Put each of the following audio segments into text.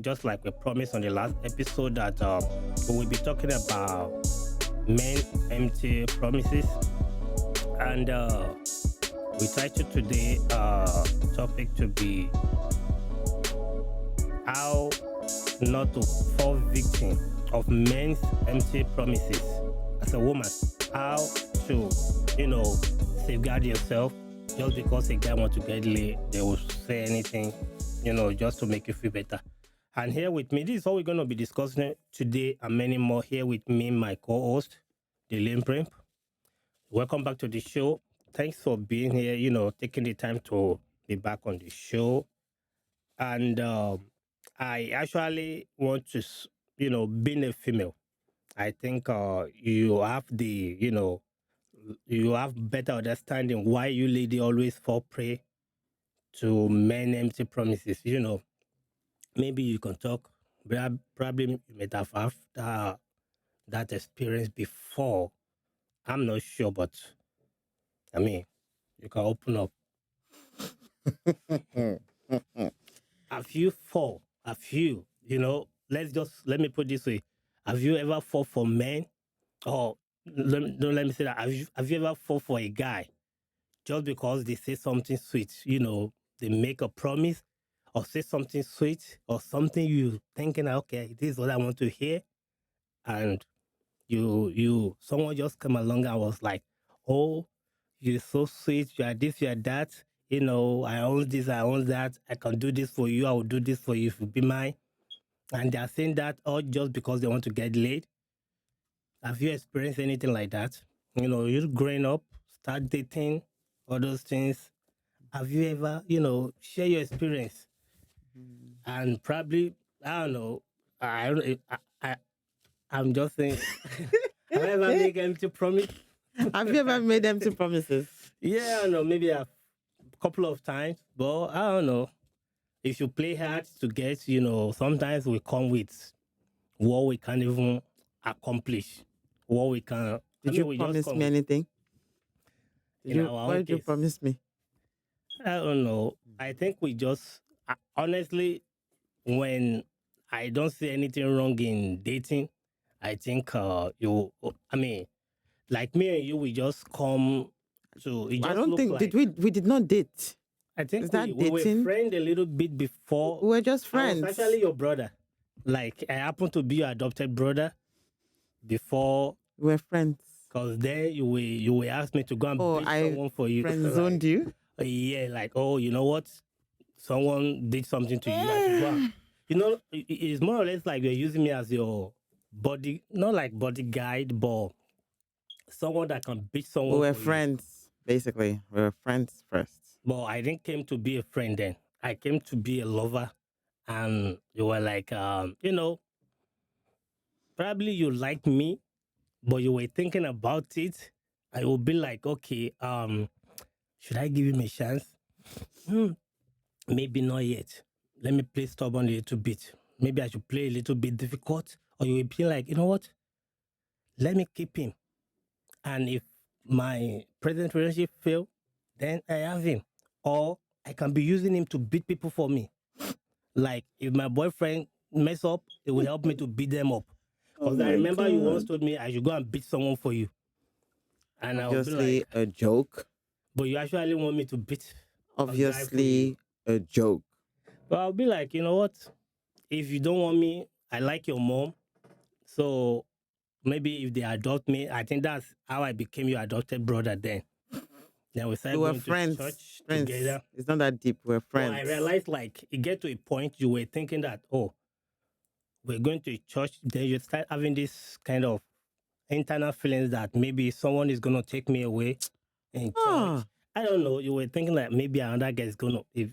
Just like we promised on the last episode, that we will be talking about men empty promises, and we titled today topic to be how not to fall victim of men's empty promises. As a woman, how to safeguard yourself. Just because a guy wants to get laid, they will say anything, just to make you feel better. And here with me, this is all we're going to be discussing today and many more. Here with me, my co-host, Dylan Primp. Welcome back to the show. Thanks for being here, taking the time to be back on the show. And I actually want to, being a female, I think you have you have better understanding why you lady always fall prey to men empty promises. Maybe you can talk. Probably you might have had that experience before. I'm not sure, but I mean, you can open up. Have you fall? Have you, let me put this way. Have you ever fall for men? Or let me say that. Have you ever fall for a guy just because they say something sweet? They make a promise or say something sweet or something you thinking, okay, this is what I want to hear. And someone just come along and was like, oh, you're so sweet, you are this, you are that, I own this, I own that, I can do this for you, I will do this for you if you be mine. And they are saying that all just because they want to get laid. Have you experienced anything like that? You growing up, start dating, all those things. Have you ever, share your experience? And probably, I don't know, I don't, I I'm just saying, have I ever make empty promise? Have you ever made empty promises? Yeah, I don't know, maybe a couple of times, but I don't know. If you play hard to get, sometimes we come with what we can't even accomplish, what we can. Did you we promise come me anything? in our What own did you case. promise me? I don't know. I think we just honestly, when I don't see anything wrong in dating, I think I mean, like me and you, we just come to. It I just don't look think like. we did not date. I Is think that we were dating? friends a little bit before. We were just I was friends. actually your brother. Like I happen to be your adopted brother before, We were friends. because then you will ask me to go and Oh, beat I someone for you. friend zoned you. Yeah, like, oh, you know what? Someone did something to you. I should go and- it's more or less like you're using me as your body, not like body guide, but someone that can beat We someone were for you. friends, basically. We were friends first. But I didn't came to be a friend then. I came to be a lover, and you were like, probably you like me, but you were thinking about it. I will be like, okay, should I give him a chance? Hmm, maybe not yet. Let me play stubborn a little bit. Maybe I should play a little bit difficult. Or you will be like, you know what? Let me keep him. And if my present relationship fail, then I have him. Or I can be using him to beat people for me. Like if my boyfriend mess up, it will help me to beat them up. Oh Because I my remember you once God. told me I should go and beat someone for you. And I will be Obviously like, a joke. but you actually want me to beat a guy for you. Obviously a joke. But I'll be like, you know what? If you don't want me, I like your mom. So maybe if they adopt me, I think that's how I became your adopted brother then. Then we We started were going to friends. church Friends. together. It's not that deep. We're But friends. I realized like it get to a point you were thinking that, oh, we're going to church, then you start having this kind of internal feelings that maybe someone is gonna take me away in church. Ah, I don't know. You were thinking like maybe another guy is gonna if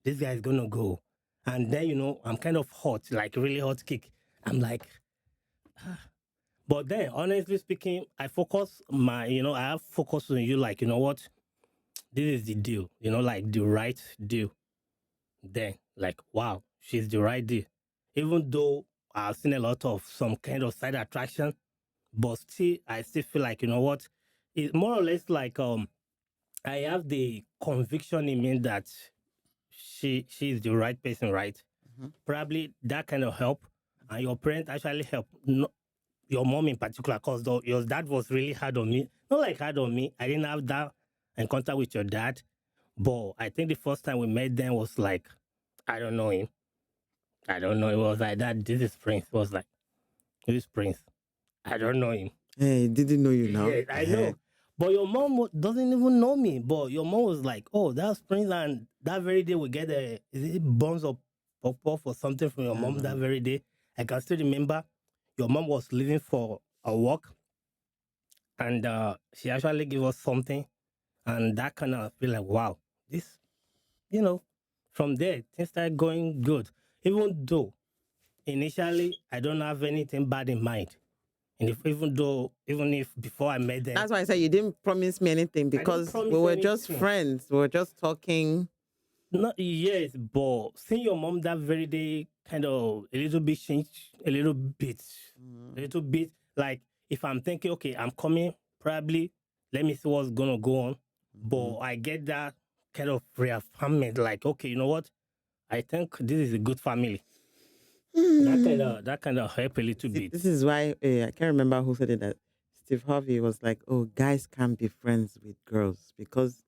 this guy is gonna go. And then I'm kind of hot, like really hot kick. I'm like, but then honestly speaking, I have focus on you, like, you know what? This is the deal, like the right deal. Then, like, wow, she's the right deal. Even though I've seen a lot of some kind of side attraction, but still, I still feel like, you know what? It's more or less like I have the conviction in me that she's the right person, right? Mhm. Probably that kind of help, and your parents actually help. No, your mom in particular, because your dad was really hard on me. Not like hard on me. I didn't have that encounter with your dad, but I think the first time we met then was like, I don't know him. I don't know. It was like that. This is Prince. It was like, who is Prince? I don't know him. Hey, didn't know you now. Yes, I know. But your mom doesn't even know me. But your mom was like, "Oh, that's Prince," and that very day we get a is it buns of pop or something from your mom. That very day, I can still remember. Your mom was leaving for a walk, and she actually gave us something, and that kind of feel like, wow, this, you know. From there, things started going good. Even though initially I don't have anything bad in mind. And even if before I met them, That's why I said you didn't promise me anything because we promise were just anything. friends. We were just talking. not yes, but seeing your mom that very day kind of a little bit changed, a little bit, like if I'm thinking, okay, I'm coming, probably let me see what's gonna go on, but I get that kind of reaffirmment, like, okay, you know what? I think this is a good family. That kind of help a little See, bit. this is why I can't remember who said it, that Steve Harvey was like, "Oh, guys can't be friends with girls because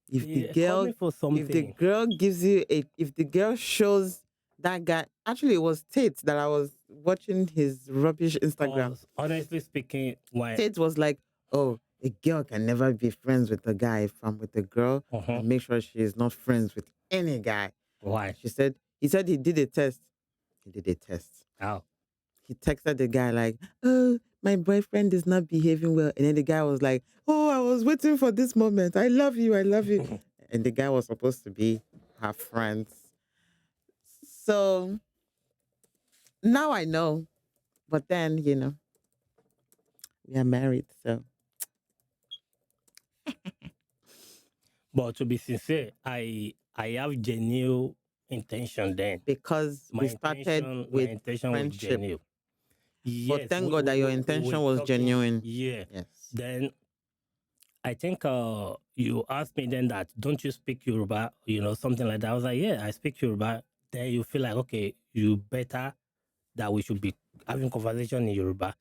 if the Yeah, call girl me for if the something. girl gives you a if the girl shows that guy, actually it was Tate that I was watching his rubbish Instagram. Honestly speaking, why? Tate was like, "Oh, a girl can never be friends with a guy. If I'm with a girl, I make sure she is not friends with any guy." Why? He said he did a test. He did a test. How? He texted the guy like, "Oh, my boyfriend is not behaving well." And then the guy was like, "Oh, I was waiting for this moment. I love you. I love you." And the guy was supposed to be her friend. So now I know. But then, we are married. So But to be sincere, I have genuine intention then. because we started My with intention was friendship. genuine. But Yes, thank God that your we were intention was talking. genuine. Yeah. Yes. Then I think you asked me then that don't you speak Yoruba, something like that. I was like, yeah, I speak Yoruba. Then you feel like, okay, you better that we should be having conversation in Yoruba.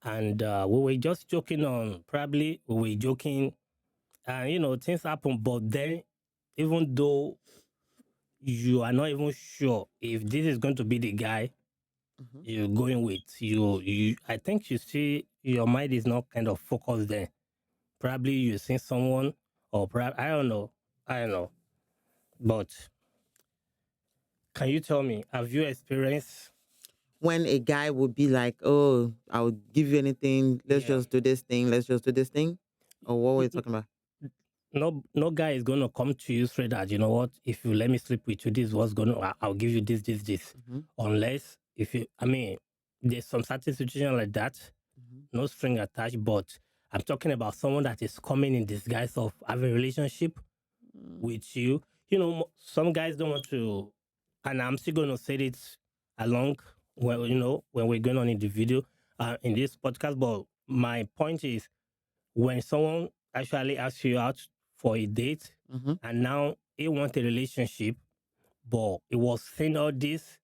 And we were just joking on, probably we were joking, and things happen. But then, even though you are not even sure if this is going to be the guy Mhm. you're going with, I think you see your mind is not kind of focused there. Probably you're seeing someone, or perhaps I don't know. But can you tell me, have you experienced? When a guy would be like, "Oh, I'll give you anything. Let's Yeah, just do this thing. Let's just do this thing." Or what were you talking about? no guy is gonna come to you straight that, you know what, if you let me sleep with you, this was gonna I'll give you this, Mhm, unless if you I mean there's some certain situation like that, mhm, no string attached, but I'm talking about someone that is coming in disguise of having a relationship mm, with you. Some guys don't want to, and I'm still going to say it along when we're going on in the video, in this podcast. But my point is, when someone actually asks you out for a date, mhm. and now he wants a relationship, but he was saying all this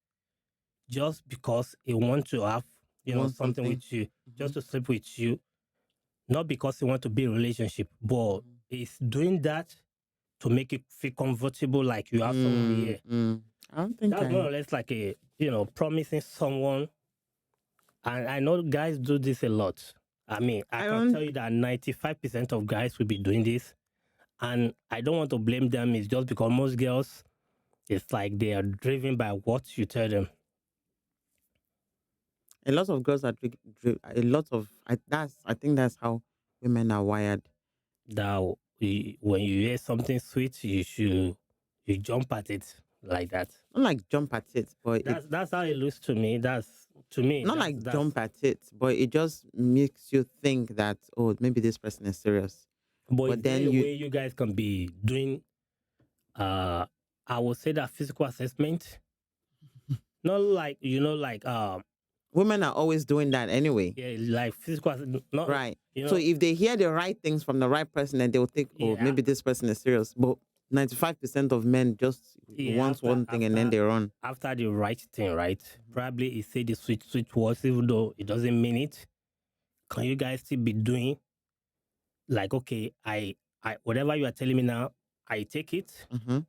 just because he wants to have You want something something? with you, just Mhm, to sleep with you, not because he want to be in a relationship, but mhm. he's doing that to make you feel comfortable, like you have someone here. I don't think That's more I. or less like a promising someone. And I know guys do this a lot. I mean, I I can don't. tell you that 95% of guys will be doing this. And I don't want to blame them. It's just because most girls, it's like they are driven by what you tell them. A lot of girls are a lot of. I think that's how women are wired. That when you hear something sweet, you jump at it like that. Not like jump at it, but it That's how it looks to me. That's to me. not like jump at it, but it just makes you think that, oh, maybe this person is serious. But But is there then a you way you guys can be doing? I would say that physical assessment, not like women are always doing that anyway. yeah, like physical, not Right. you So know, if they hear the right things from the right person, then they will think, oh, yeah, maybe this person is serious. But 95% of men just want after one thing and then they run. after the right thing, right? Probably he say the sweet words, even though it doesn't mean it. Can you guys still be doing like, okay, I whatever you are telling me now, I take it, Mm-hmm.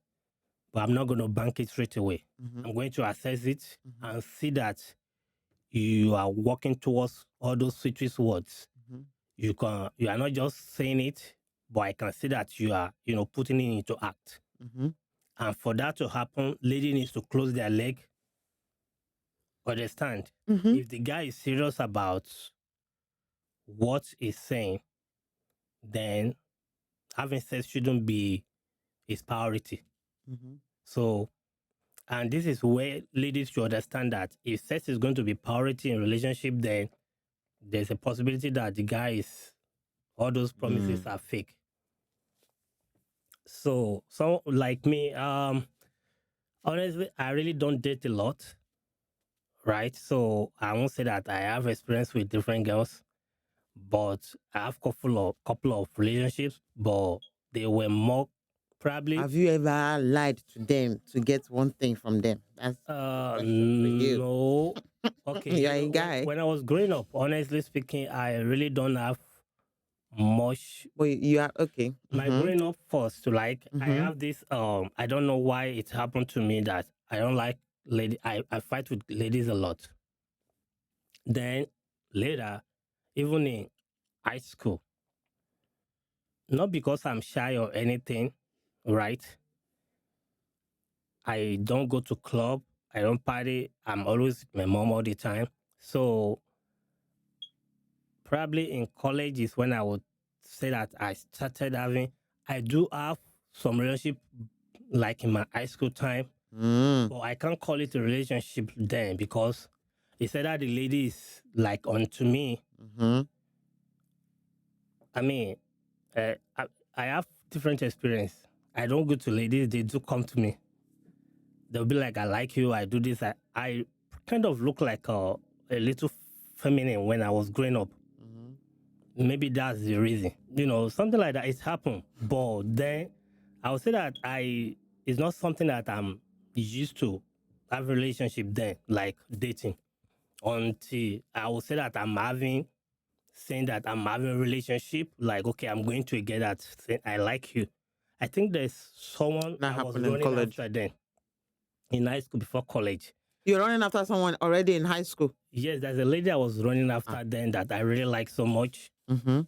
but I'm not going to bank it straight away. Mm-hmm. I'm going to assess it Mhm. and see that you are working towards all those sweet words. Mhm. You are not just saying it, but I can see that you are, putting it into act. Mm-hmm. And for that to happen, lady needs to close their leg. Understand? Mm-hmm. If the guy is serious about what he's saying, then having sex shouldn't be his priority. Mm-hmm. So, and this is where ladies should understand that if sex is going to be priority in relationship, then there's a possibility that the guy is, all those promises are fake. So, like me, honestly, I really don't date a lot, right? So I won't say that I have experience with different girls, but I have couple of relationships, but they were more probably Have you ever lied to them to get one thing from them? That's the question for you. no. Okay, You're a guy. when I was growing up, honestly speaking, I really don't have much. Well, you are okay. My Mm-hmm. growing up first, like I Mm-hmm. have this I don't know why it happened to me that I don't like lady. I fight with ladies a lot. Then later, even in high school, not because I'm shy or anything, right? I don't go to club. I don't party. I'm always with my mom all the time. So probably in college is when I would say that I started having. I do have some relationship like in my high school time, but I can't call it a relationship then because he said that the lady is like onto me. Mm-hmm. I mean, I have different experience. I don't go to ladies; they do come to me. They'll be like, "I like you. I do this." I kind of look like a little feminine when I was growing up. Maybe that's the reason. Something like that. It's happened, but then I would say that it's not something that I'm used to have a relationship then, like dating. Until I would say that saying that I'm having a relationship, like, okay, I'm going to get that saying I like you. I think there's someone That I was happened in running college. after then in high school before college. You're running after someone already in high school. Yes, there's a lady I was running after then that I really like so much. Mm-hmm.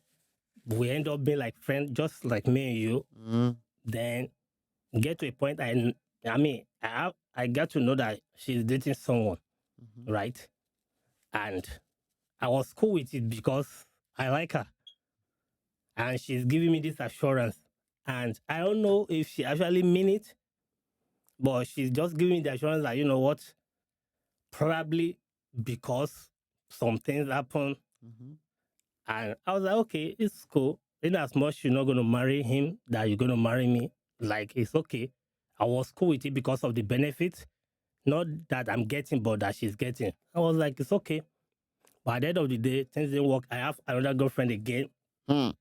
We end up being like friends, just like me and you. Mm-hmm. Then get to a point, I got to know that she's dating someone, right? And I was cool with it because I like her. And she's giving me this assurance. And I don't know if she actually mean it, but she's just giving me the assurance that, you know what, probably because some things happen. Mm-hmm. And I was like, okay, it's cool. In as much you're not going to marry him, that you're going to marry me, like, it's okay. I was cool with it because of the benefits, not that I'm getting, but that she's getting. I was like, it's okay. But at the end of the day, things didn't work. I have another girlfriend again. And,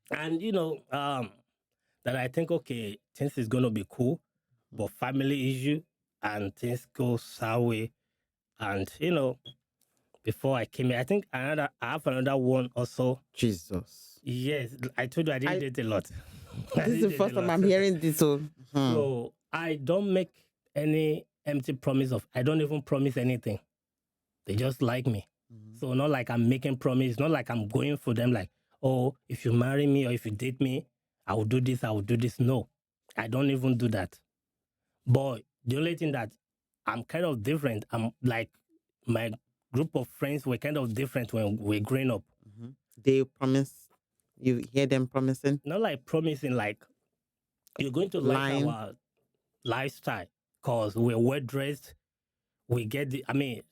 that I think, okay, things is going to be cool, but family issue and things go sour. And, before I came here, I think I have another one also. Jesus. Yes, I told you I didn't date a lot. This is the first time I'm hearing this. So I don't make any empty promise I don't even promise anything. They just like me. So not like I'm making promise, not like I'm going for them like, oh, if you marry me or if you date me, I will do this, I will do this. No, I don't even do that. But the only thing that I'm kind of different, I'm like my group of friends were kind of different when we were growing up. They promise. You hear them promising? Not like promising, like you're going to Lying. like our lifestyle because we're well dressed. We get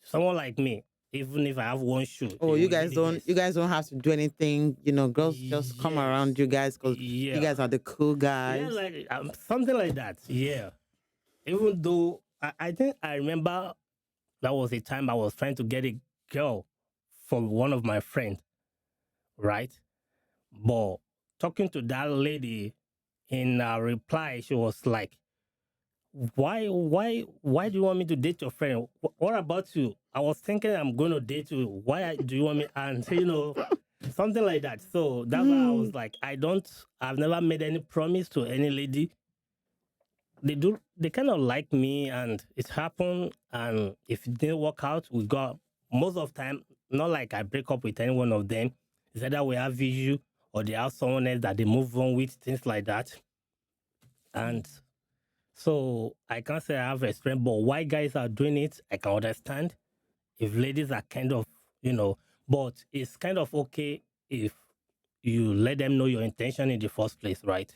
someone like me, even if I have one shoe. Oh, they you will guys need the don't. best. You guys don't have to do anything. Girls just come around you guys because Yeah. you guys are the cool guys. Yeah, like something like that. Yeah. Even though I think I remember that was a time I was trying to get a girl from one of my friends, right? But talking to that lady, in a reply, she was like, why do you want me to date your friend? What about you? I was thinking I'm going to date you. Why do you want me? And something like that. So that's why I was like, I've never made any promise to any lady. They kind of like me, and it happened. And if it didn't work out, we got most of the time, not like I break up with any one of them. It's either we have issue or they have someone else that they move on with, things like that. And so I can't say I have experience, but why guys are doing it, I can understand. If ladies are kind of, but it's kind of okay if you let them know your intention in the first place, right?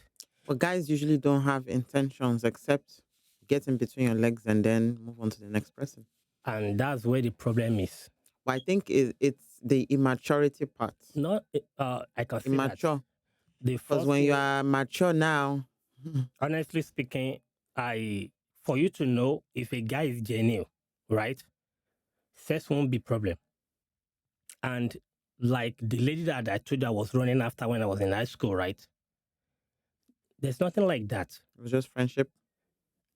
But guys usually don't have intentions except get in between your legs and then move on to the next person. And that's where the problem is. But I think it's the immaturity part. Not, I can say that Immature. the Because first when you thing, are mature now, honestly speaking, for you to know if a guy is genuine, right? Sex won't be problem. And like the lady that I told you I was running after when I was in high school, right? There's nothing like that. it was just friendship.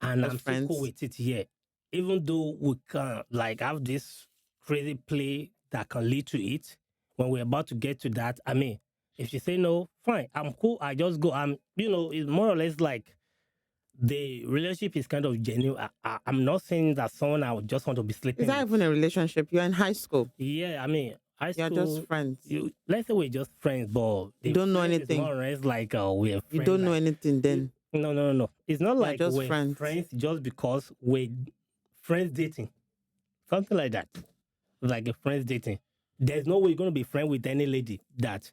And Just I'm still cool friends. with it here. Even though we can like have this crazy play that can lead to it, when we're about to get to that, I mean, if you say no, fine, I'm cool, I just go. It's more or less like the relationship is kind of genuine. I'm not saying that someone I would just want to be sleeping Is that with. even a relationship? You're in high school. Yeah, I mean, high You're just school, friends. let's say we're just friends, but You the don't know friends is anything. more or less like we're You friends. don't know Like, anything then. no. It's not You're like just we're friends. friends just because we're friends dating. Something like that. Like a friends dating. There's no way you're going to be friends with any lady that,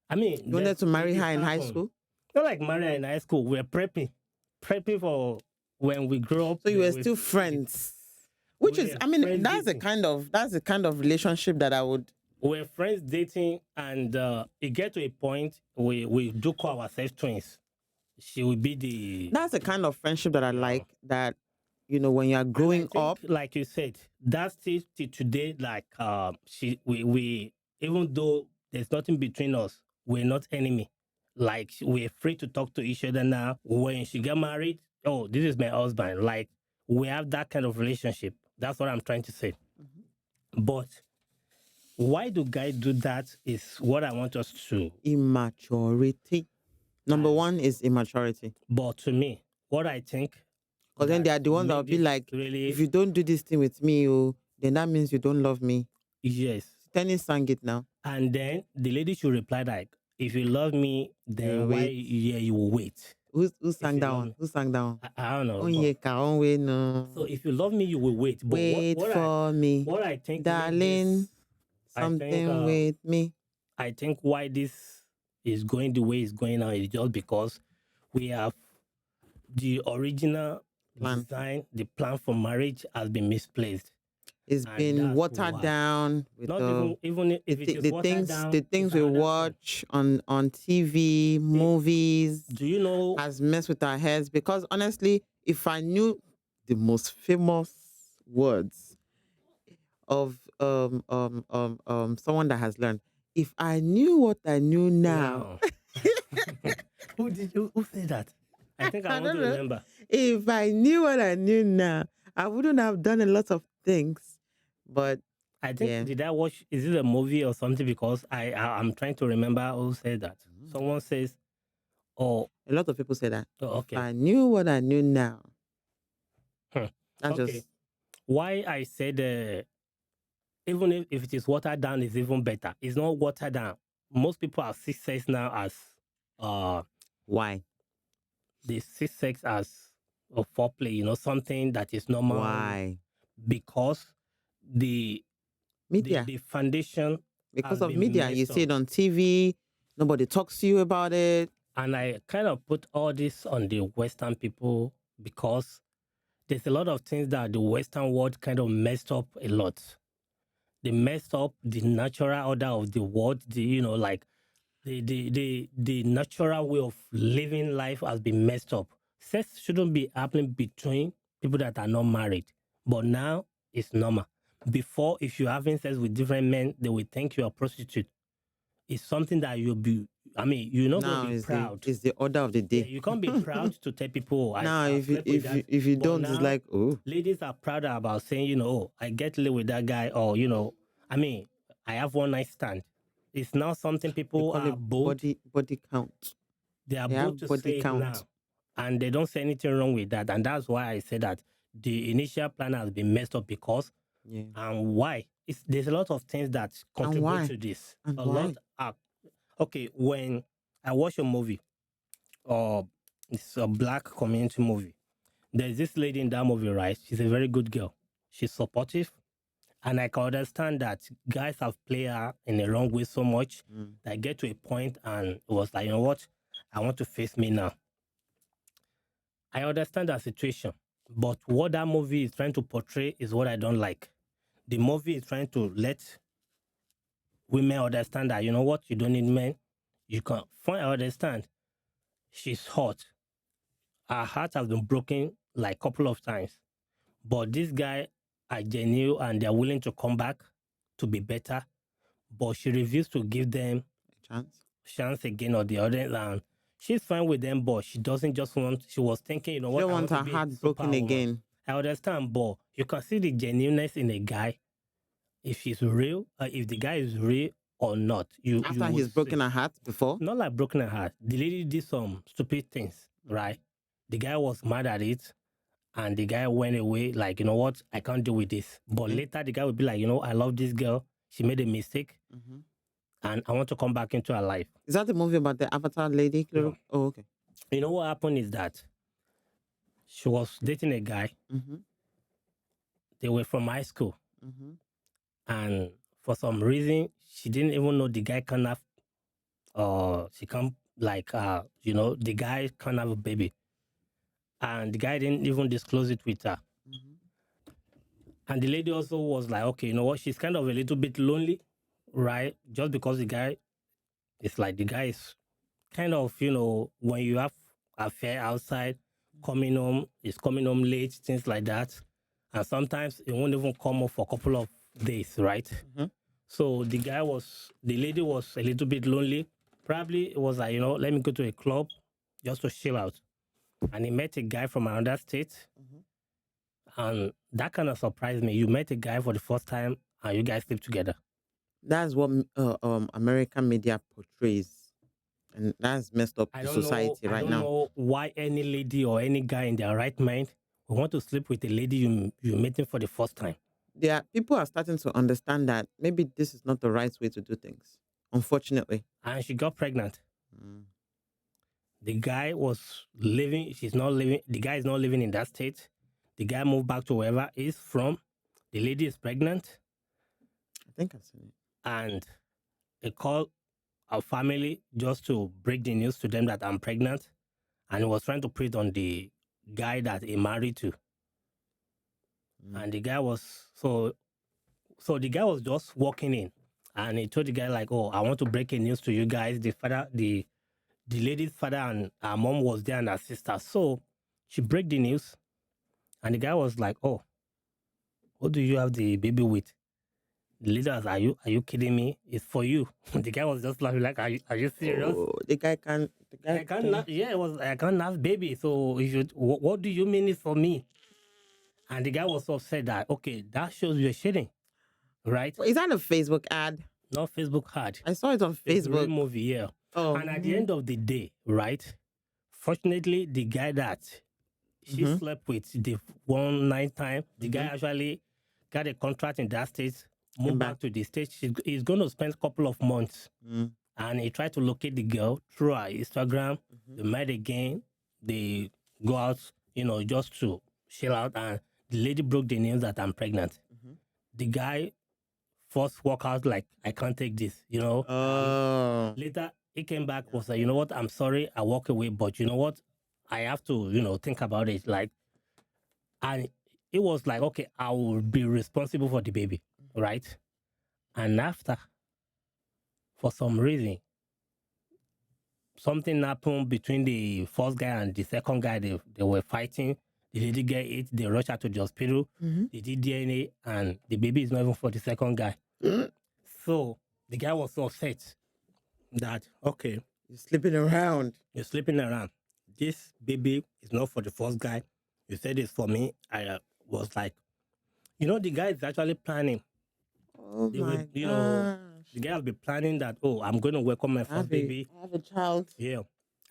I mean, You wanted to marry her in high happen. school? Not like marrying in high school. We're prepping for when we grow up. So you were then still friends. Which is, we're I mean, friends that's the dating. kind of relationship that I would. We're friends dating, and it get to a point we do call ourselves twins. She will be the. That's the kind of friendship that I like. That when you are And I growing think, up, like you said, that's still till today. Like we even though there's nothing between us, we're not enemy. Like we're free to talk to each other now. When she get married, oh, this is my husband. Like we have that kind of relationship. That's what I'm trying to say. But why do guys do that is what I want us to. immaturity. Number And one is immaturity. but to me, what I think Because then that they are the ones that will make be this like, if really you don't do this thing with me, then that means you don't love me. yes. Tennis sang it now. And then the lady should reply like, if you love me, then You why wait. you will wait. Who If sang you that love one? me. Who sang that one? I don't know. But, Onyeka Onwe no. so if you love me, you will wait. But Wait for me, what I think make darling. this, I think Something with me. I think why this is going the way it's going now is just because we have the original Plan. design, the plan for marriage has been misplaced. It's And been that's watered why. down with Not the even if it is the watered down. the things it's we another thing. watch on TV, movies Do you know? has messed with our heads. Because honestly, if I knew the most famous words of someone that has learned, if I knew what I knew now, Who said that? I think I I want to don't know. remember. If I knew what I knew now, I wouldn't have done a lot of things. But I think yeah. did I watch? Is it a movie or something? Because I'm trying to remember who said that. Someone says, "Oh, a lot of people say that. oh If okay, I knew what I knew now, Hmm. that's okay." just Why I said even if it is watered down, is even better. It's not watered down. Most people are see sex now as why. they see sex as a foreplay. Something that is normal. Why? Because the Media. the foundation Because has of been media. You messed see it up. on TV. Nobody talks to you about it. And I kind of put all this on the Western people because there's a lot of things that the Western world kind of messed up a lot. They messed up the natural order of the world. Like the natural way of living life has been messed up. Sex shouldn't be happening between people that are not married. But now it's normal. Before, if you're having sex with different men, they will think you're a prostitute. It's something that you'll be I mean, you're not going to Now be proud. is the order of the Yeah, day. you can't be proud to tell people, oh, Now, I if you slept with that. if you But don't, it's now, like, oh, ladies are prouder about saying, oh, I get laid with that guy, or, I mean, I have one night stand. It's now something they people call are it bold. body count. They are They bold have to body say it count. now. And they don't say anything wrong with that. And that's why I say that the initial plan has been messed up because, Yeah. and why? There's a lot of things that contribute why? to this. And A why? lot are, okay, when I watch a movie, or it's a black community movie, there's this lady in that movie, right? She's a very good girl. She's supportive. And I can understand that guys have played her in the wrong way so much that I get to a point and it was like, you know what? I want to face me now. I understand that situation. But what that movie is trying to portray is what I don't like. The movie is trying to let women understand that, you know what? You don't need men. You can, fine, I understand. She's hot. Her heart has been broken like a couple of times. But this guy are genuine and they're willing to come back to be better. But she refused to give them chance again or the other. And she's fine with them, but she doesn't just want, she was thinking, you know She what, don't I want want her to be heart a broken superwoman. again. I understand, but you can see the genuineness in a guy. If she's real, if the guy is real or not. After he's broken her heart before? Not like broken her heart. The lady did some stupid things, right? The guy was mad at it. And the guy went away like, you know what, I can't deal with this. But later the guy would be like, I love this girl. She made a mistake. And I want to come back into her life. Is that the movie about the Avatar lady? No. Oh, okay. You know what happened is that she was dating a guy. They were from high school. And for some reason, she didn't even know the guy can have, she can't, like, the guy can't have a baby. And the guy didn't even disclose it with her. And the lady also was like, okay, you know what? She's kind of a little bit lonely, right? Just because the guy, it's like the guy is kind of, when you have affair outside, coming home late, things like that. And sometimes it won't even come up for a couple of days, right? So the lady was a little bit lonely. Probably it was like, let me go to a club just to chill out. And he met a guy from another state. And that kind of surprised me. You met a guy for the first time and you guys sleep together. That's what American media portrays. And that's messed up the society right now. I don't know why any lady or any guy in their right mind would want to sleep with a lady you're meeting for the first time. People are starting to understand that maybe this is not the right way to do things, unfortunately. And she got pregnant. The guy the guy is not living in that state. The guy moved back to wherever he's from. The lady is pregnant. I think I've seen it. And they called our family just to break the news to them that I'm pregnant. And he was trying to prey on the guy that he married to. And the guy was, so the guy was just walking in. And he told the guy like, oh, I want to break a news to you guys. The lady's father and her mom was there and her sister. So she break the news. And the guy was like, oh, what do you have the baby with? The lady was, are you kidding me? It's for you. The guy was just laughing like, are you serious? Oh, the guy can't. It was, I can't have baby. So what do you mean it's for me? And the guy was so upset that, okay, that shows you're cheating, right? Is that a Facebook ad? Not Facebook ad. I saw it on It's a real Facebook. movie, yeah. Oh. And at the end of the day, right? Fortunately, the guy that she slept with the one night time, the guy actually got a contract in that state, moved back to the state. He's going to spend a couple of months. And he tried to locate the girl through her Instagram. They met again. They go out, just to chill out. And the lady broke the news that I'm pregnant. The guy first walked out like, I can't take this, Oh. Later, he came back, was like, you know what, I'm sorry, I walk away, but you know what, I have to, think about it. Like, and it was like, okay, I will be responsible for the baby, right? And after, for some reason, something happened between the first guy and the second guy. They were fighting. The lady get it. They rushed her to the hospital. They did DNA, and the baby is not even for the second guy. So the guy was so upset that, okay, You're sleeping around. You're sleeping around. This baby is not for the first guy. You said it's for me. I was like, the guy is actually planning. Oh They will, my you know, gosh. the guy will be planning that, oh, I'm going to welcome my first baby. I have a child. Yeah.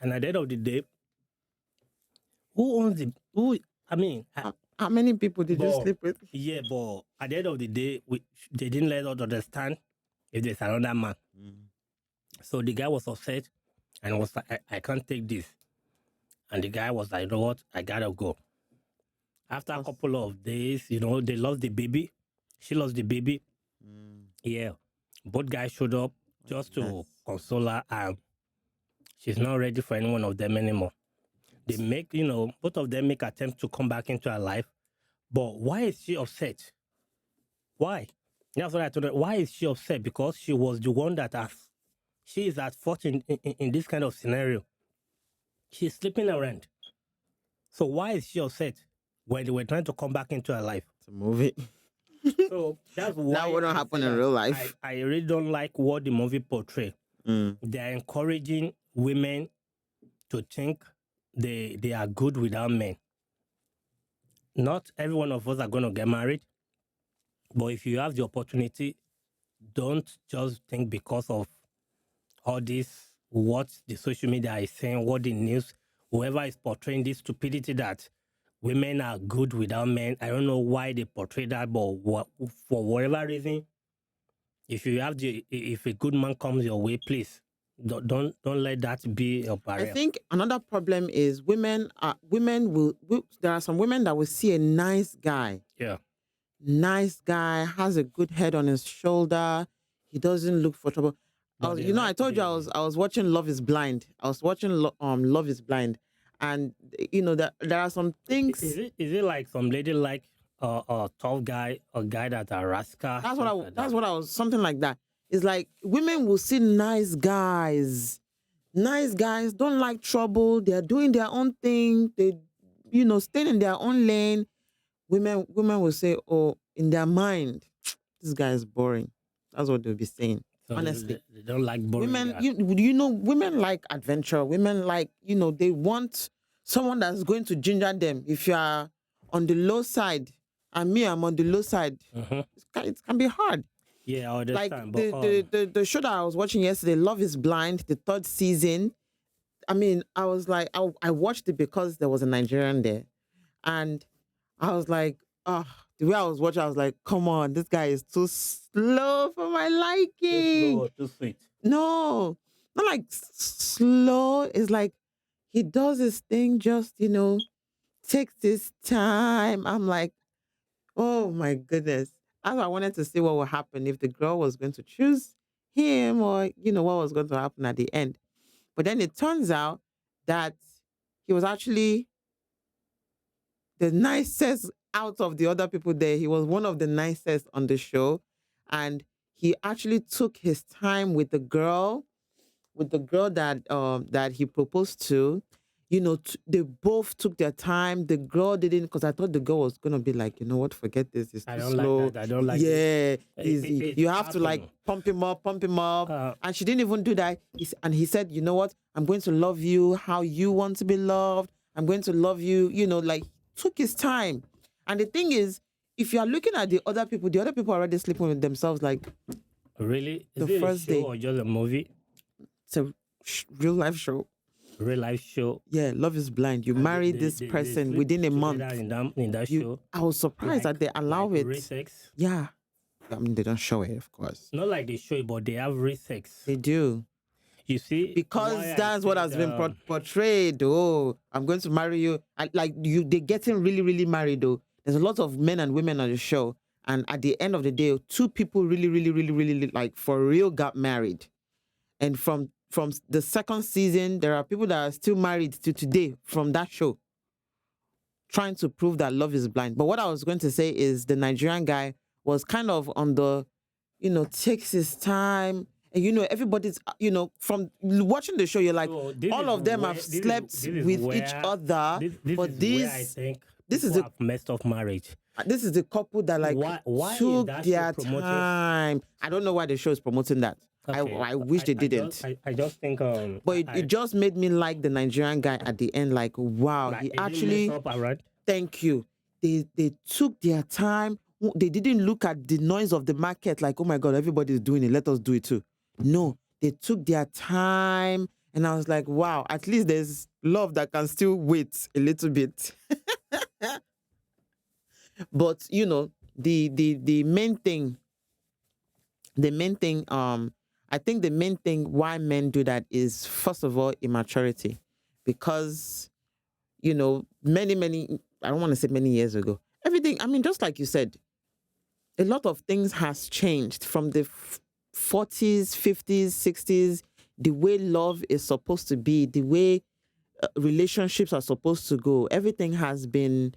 And at the end of the day, who owns the, who, I mean, How many people did you but, sleep with? yeah, but at the end of the day, they didn't let us understand if there's another man. So the guy was upset and was like, I can't take this. And the guy was like, you know what? I gotta go. After a couple of days, they lost the baby. She lost the baby. Yeah. Both guys showed up just to console her, and she's not ready for any one of them anymore. They make, both of them make attempts to come back into her life. But why is she upset? Why? That's what I told her. Why is she upset? Because she was the one she is at fault in this kind of scenario. She's sleeping around. So why is she upset when they were trying to come back into her life? It's a movie. So that's why That wouldn't happen in real life. I really don't like what the movie portray. They're encouraging women to think they are good without men. Not every one of us are going to get married, but if you have the opportunity, don't just think because of all this, what the social media is saying, what the news, whoever is portraying this stupidity that women are good without men. I don't know why they portray that, but for whatever reason, if a good man comes your way, please don't let that be a barrier. I think another problem is there are some women that will see a nice guy. Yeah. Nice guy, has a good head on his shoulder. He doesn't look for trouble. I told you I was watching Love is Blind. I was watching Love is Blind. And there are some things. Is it like some lady like a tough guy, a guy that's a rascal? That's what I was something like that. It's like women will see nice guys. Nice guys don't like trouble. They're doing their own thing. They, staying in their own lane. Women will say, oh, in their mind, this guy is boring. That's what they'll be saying. So honestly, they don't like boring women. guys. Women like adventure. Women like, they want someone that's going to ginger them. If you are on the low side, and me, I'm on the low side, it can be hard. Yeah, I understand. Like the show that I was watching yesterday, Love is Blind, the 3rd season. I mean, I was like, I watched it because there was a Nigerian there, and I was like, the way I was watching, I was like, come on, this guy is too slow for my liking. Too slow, too sweet. No, not like slow. It's like he does his thing, just, takes his time. I'm like, oh my goodness. I wanted to see what would happen if the girl was going to choose him or, what was going to happen at the end. But then it turns out that he was actually the nicest out of the other people there. He was one of the nicest on the show. And he actually took his time with the girl that he proposed to. They both took their time. The girl didn't, because I thought the girl was gonna be like, you know what, forget this. It's too slow. Like that. I don't like it. Yeah, you have to like pump him up. And she didn't even do that. And he said, you know what, I'm going to love you how you want to be loved. I'm going to love you. Like took his time. And the thing is, if you are looking at the other people are already sleeping with themselves. Like, really, the is it first a show day or just a movie? It's a real life show. Real life show. Yeah, Love is Blind. You marry this person they within a month. In that show. I was surprised that they allow it. Rape sex. Yeah. I mean, they don't show it, of course. Not like they show it, but they have rape sex. They do. You see? Because that's what has been portrayed. Oh, I'm going to marry you. They're getting really, really married, though. There's a lot of men and women on the show. And at the end of the day, 2 people really, really, really, really, like, for real got married. And from the 2nd season, there are people that are still married to today from that show, trying to prove that love is blind. But what I was going to say is the Nigerian guy was kind of on the, takes his time. And, everybody's, from watching the show, you're like, all of them have slept with each other. This is where I think this is a messed up marriage. This is the couple that like Why is took that their show promoted? time. I don't know why the show is promoting that. Okay, I wish they didn't. I just think But it just made me like the Nigerian guy at the end. Like, wow, like, he it didn't actually. mess up around. Thank you. They took their time. They didn't look at the noise of the market like, oh my God, everybody's doing it. Let us do it too. No, they took their time. And I was like, wow, at least there's love that can still wait a little bit. But you know, the main thing, I think the main thing why men do that is, first of all, immaturity. Because, you know, many, I don't want to say many years ago, everything, I mean, just like you said, a lot of things has changed from the 40s, 50s, 60s, the way love is supposed to be, the way relationships are supposed to go. Everything has been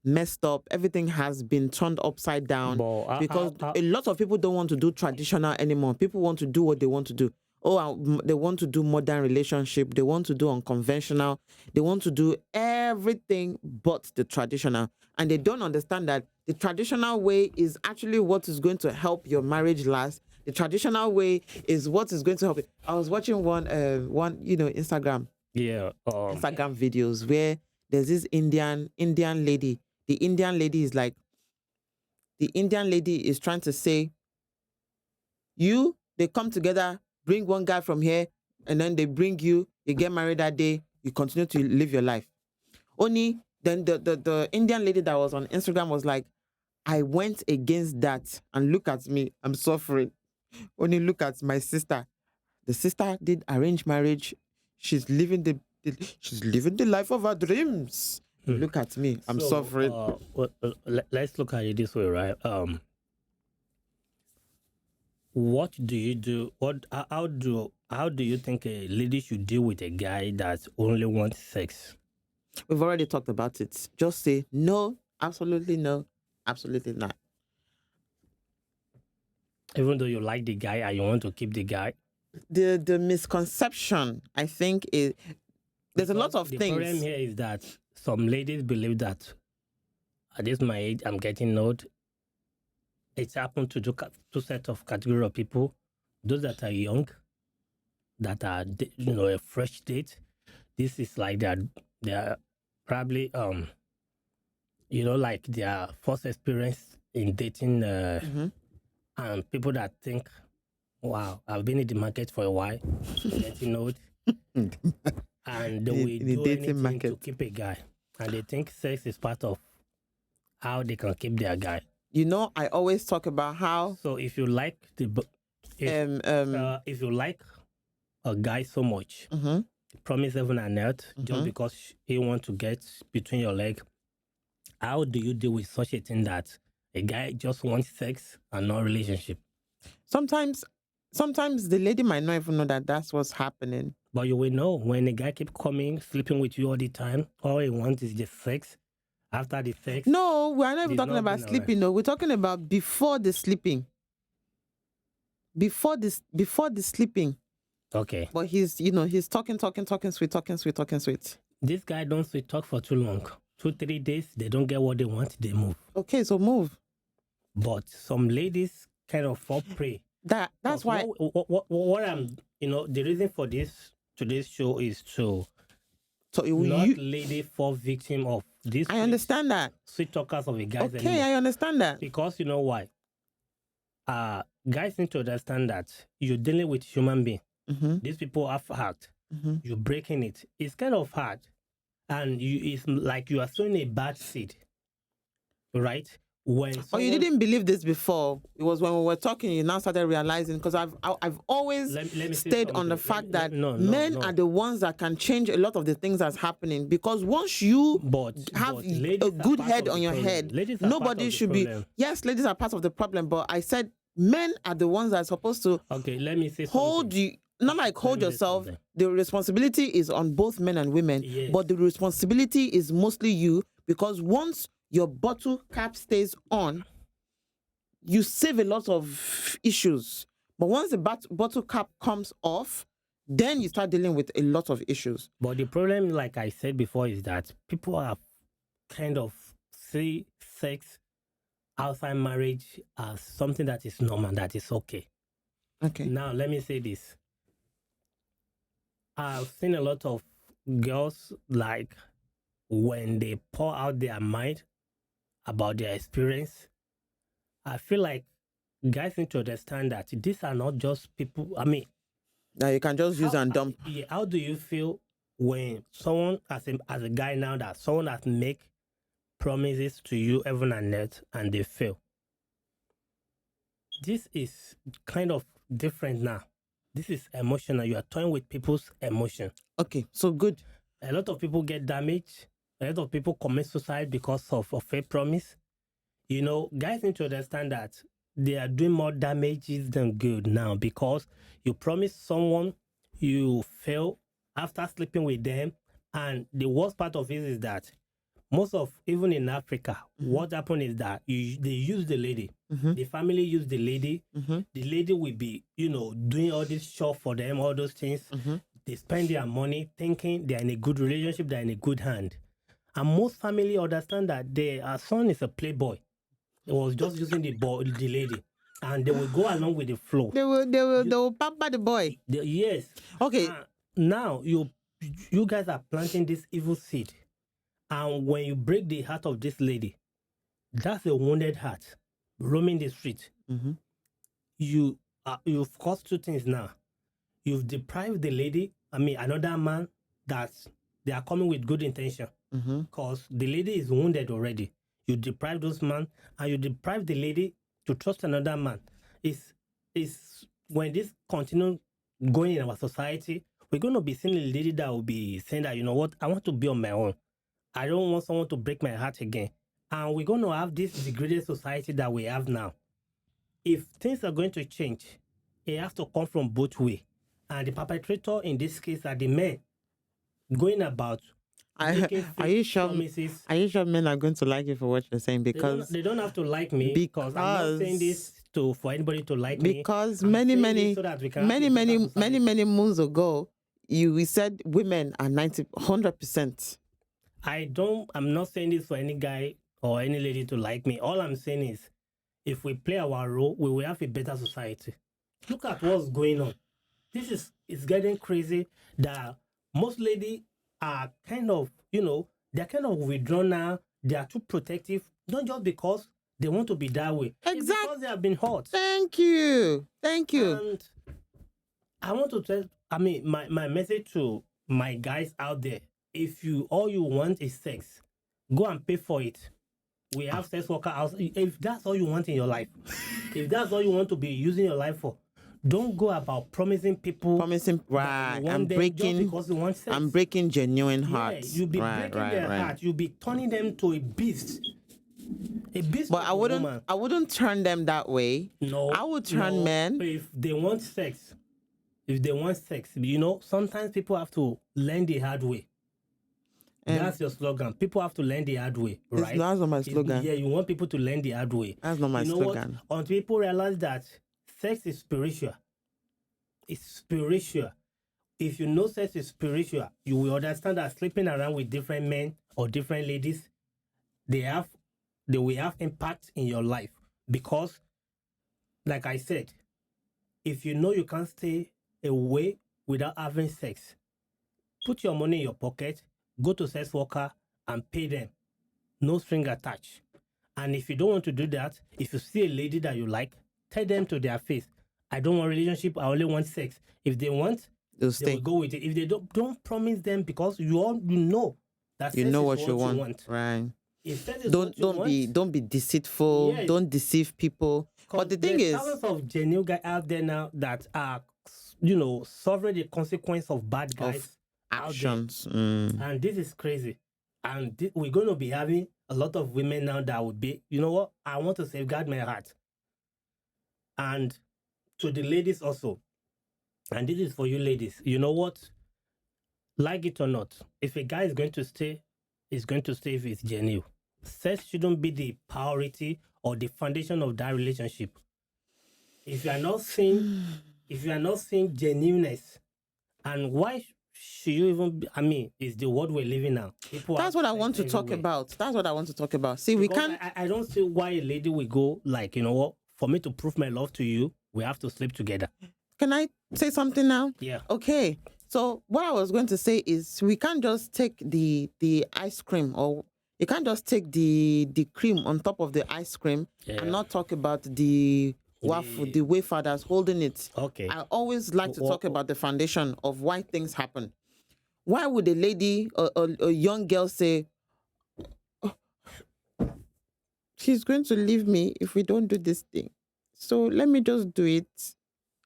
messed up. Everything has been turned upside down because a lot of people don't want to do traditional anymore. People want to do what they want to do. They want to do modern relationship. They want to do unconventional. They want to do everything but the traditional. And they don't understand that the traditional way is actually what is going to help your marriage last. The traditional way is what is going to help it. I was watching one Instagram. Yeah. Instagram videos where there's this Indian lady. The Indian lady is trying to say, they come together, bring one guy from here, and then they bring you get married that day, you continue to live your life. Only then the Indian lady that was on Instagram was like, I went against that, and look at me, I'm suffering. Only look at my sister. The sister did arranged marriage. She's living the life of her dreams. Look at me, I'm suffering. Let's look at it this way, right? What do you do? How do you think a lady should deal with a guy that only wants sex? We've already talked about it. Just say no, absolutely no, absolutely not. Even though you like the guy and you want to keep the guy? The misconception, I think, is there's a lot of things. The problem here is that some ladies believe that at this my age, I'm getting old. It's happened to two sets of category of people. Those that are young, that are, a fresh date. This is like they are probably, like their first experience in dating, and people that think, wow, I've been in the market for a while, getting old, and they will do anything to keep a guy. And they think sex is part of how they can keep their guy. I always talk about how. So if you like if you like a guy so much, promise heaven and earth, just because he wants to get between your leg, how do you deal with such a thing that a guy just wants sex and no relationship? Sometimes the lady might not even know that that's what's happening. But you will know when a guy keep coming, sleeping with you all the time. All he wants is just sex. After the sex. No, we're not even talking about sleeping. No, we're talking about before the sleeping. Before the sleeping. Okay. But he's talking sweet. This guy don't sweet talk for too long. 2-3 days, they don't get what they want, they move. Okay, so move. But some ladies kind of fall prey. That's why. What I'm, the reason for today's show is to not lady fall victim of this. I understand that. Sweet talkers of a guys. Okay, anymore. I understand that. Because you know why? Guys need to understand that you're dealing with human being. These people have heart. You're breaking it. It's kind of hard. And it's like you are sowing a bad seed. Right? You didn't believe this before. It was when we were talking, you now started realizing, because I've always stayed on the fact that men are the ones that can change a lot of the things that's happening. Because once you have a good head on your head, nobody should be. Yes, ladies are part of the problem, but I said men are the ones that are supposed to. Okay, let me say hold you. Not like hold yourself. The responsibility is on both men and women, but the responsibility is mostly you, because once your bottle cap stays on, you save a lot of issues. But once the bottle cap comes off, then you start dealing with a lot of issues. But the problem, like I said before, is that people are kind of see sex outside marriage as something that is normal, that is okay. Okay. Now, let me say this. I've seen a lot of girls, like, when they pour out their mind about their experience, I feel like guys need to understand that these are not just people. I mean, Now you can just use and dump. yeah, how do you feel when someone, as a guy now, that someone has make promises to you heaven and earth and they fail? This is kind of different now. This is emotional. You are toying with people's emotion. Okay, so good. A lot of people get damaged. A lot of people commit suicide because of a fake promise. You know, guys need to understand that they are doing more damages than good now, because you promise someone, you fail after sleeping with them. And the worst part of it is that most of, even in Africa, what happened is that they use the lady. The family use the lady. The lady will be, doing all this stuff for them, all those things. They spend their money thinking they're in a good relationship, they're in a good hand. And most family understand that their son is a playboy. He was just using the lady, and they will go along with the flow. They will pamper the boy. Yes. Okay. Now you guys are planting this evil seed, and when you break the heart of this lady, that's a wounded heart roaming the street. You've caused two things now. You've deprived the lady. I mean, another man that they are coming with good intention, because the lady is wounded already. You deprive those men, and you deprive the lady to trust another man. It's when this continues going in our society, we're going to be seeing a lady that will be saying that, you know what, I want to be on my own. I don't want someone to break my heart again. And we're going to have this degraded society that we have now. If things are going to change, it has to come from both ways. And the perpetrator in this case are the men going about. Are you sure? Promises. Are you sure men are going to like you for what you're saying? Because they don't have to like me, because I'm not saying this for anybody to like me. Because many moons ago, we said women are 100%. I'm not saying this for any guy or any lady to like me. All I'm saying is, if we play our role, we will have a better society. Look at what's going on. It's getting crazy that most ladies are kind of, they're kind of withdrawn now. They are too protective, not just because they want to be that way. Exactly. It's because they have been hurt. Thank you. And I want to tell, my message to my guys out there, if all you want is sex, go and pay for it. We have sex worker house. If that's all you want in your life, if that's all you want to be using your life for, don't go about promising people. Right. I'm breaking genuine hearts. You'll be breaking their heart. You'll be turning them to a beast. A beast. But I wouldn't turn them that way. No. I would turn men. If they want sex, sometimes people have to learn the hard way. That's your slogan. People have to learn the hard way, right? That's not my slogan. You want people to learn the hard way. That's not my slogan. Until people realize that sex is spiritual. It's spiritual. If you know sex is spiritual, you will understand that sleeping around with different men or different ladies, they will have impact in your life. Because, like I said, if you know you can't stay away without having sex, put your money in your pocket, go to sex worker and pay them. No string attached. And if you don't want to do that, if you see a lady that you like, tell them to their face, I don't want relationship, I only want sex. If they want, they will go with it. If they don't promise them, because you know that you know what you want. Right. Don't be deceitful. Yes. Don't deceive people. But the thing is, thousands of genuine guys out there now that are, suffering the consequence of bad guys actions. And this is crazy. And we're going to be having a lot of women now that would be, you know what, I want to safeguard my heart. And to the ladies also, and this is for you ladies, you know what, like it or not, if a guy is going to stay if it's genuine. Sex shouldn't be the priority or the foundation of that relationship. If you are not seeing genuineness, and why should you even? I mean, it's the world we're living now. People That's have what I sex want to talk everywhere. about. That's what I want to talk about. See, we Because can't. I don't see why a lady will go like, you know what? For me to prove my love to you, we have to sleep together. Can I say something now? Yeah. Okay. So what I was going to say is we can't just take the ice cream, or you can't just take the cream on top of the ice cream Yeah. and not talk about the waffle, the wafer that's holding it. Okay. I always like to Wha- talk about the foundation of why things happen. Why would a lady, a young girl say, "Oh, she's going to leave me if we don't do this thing, so let me just do it,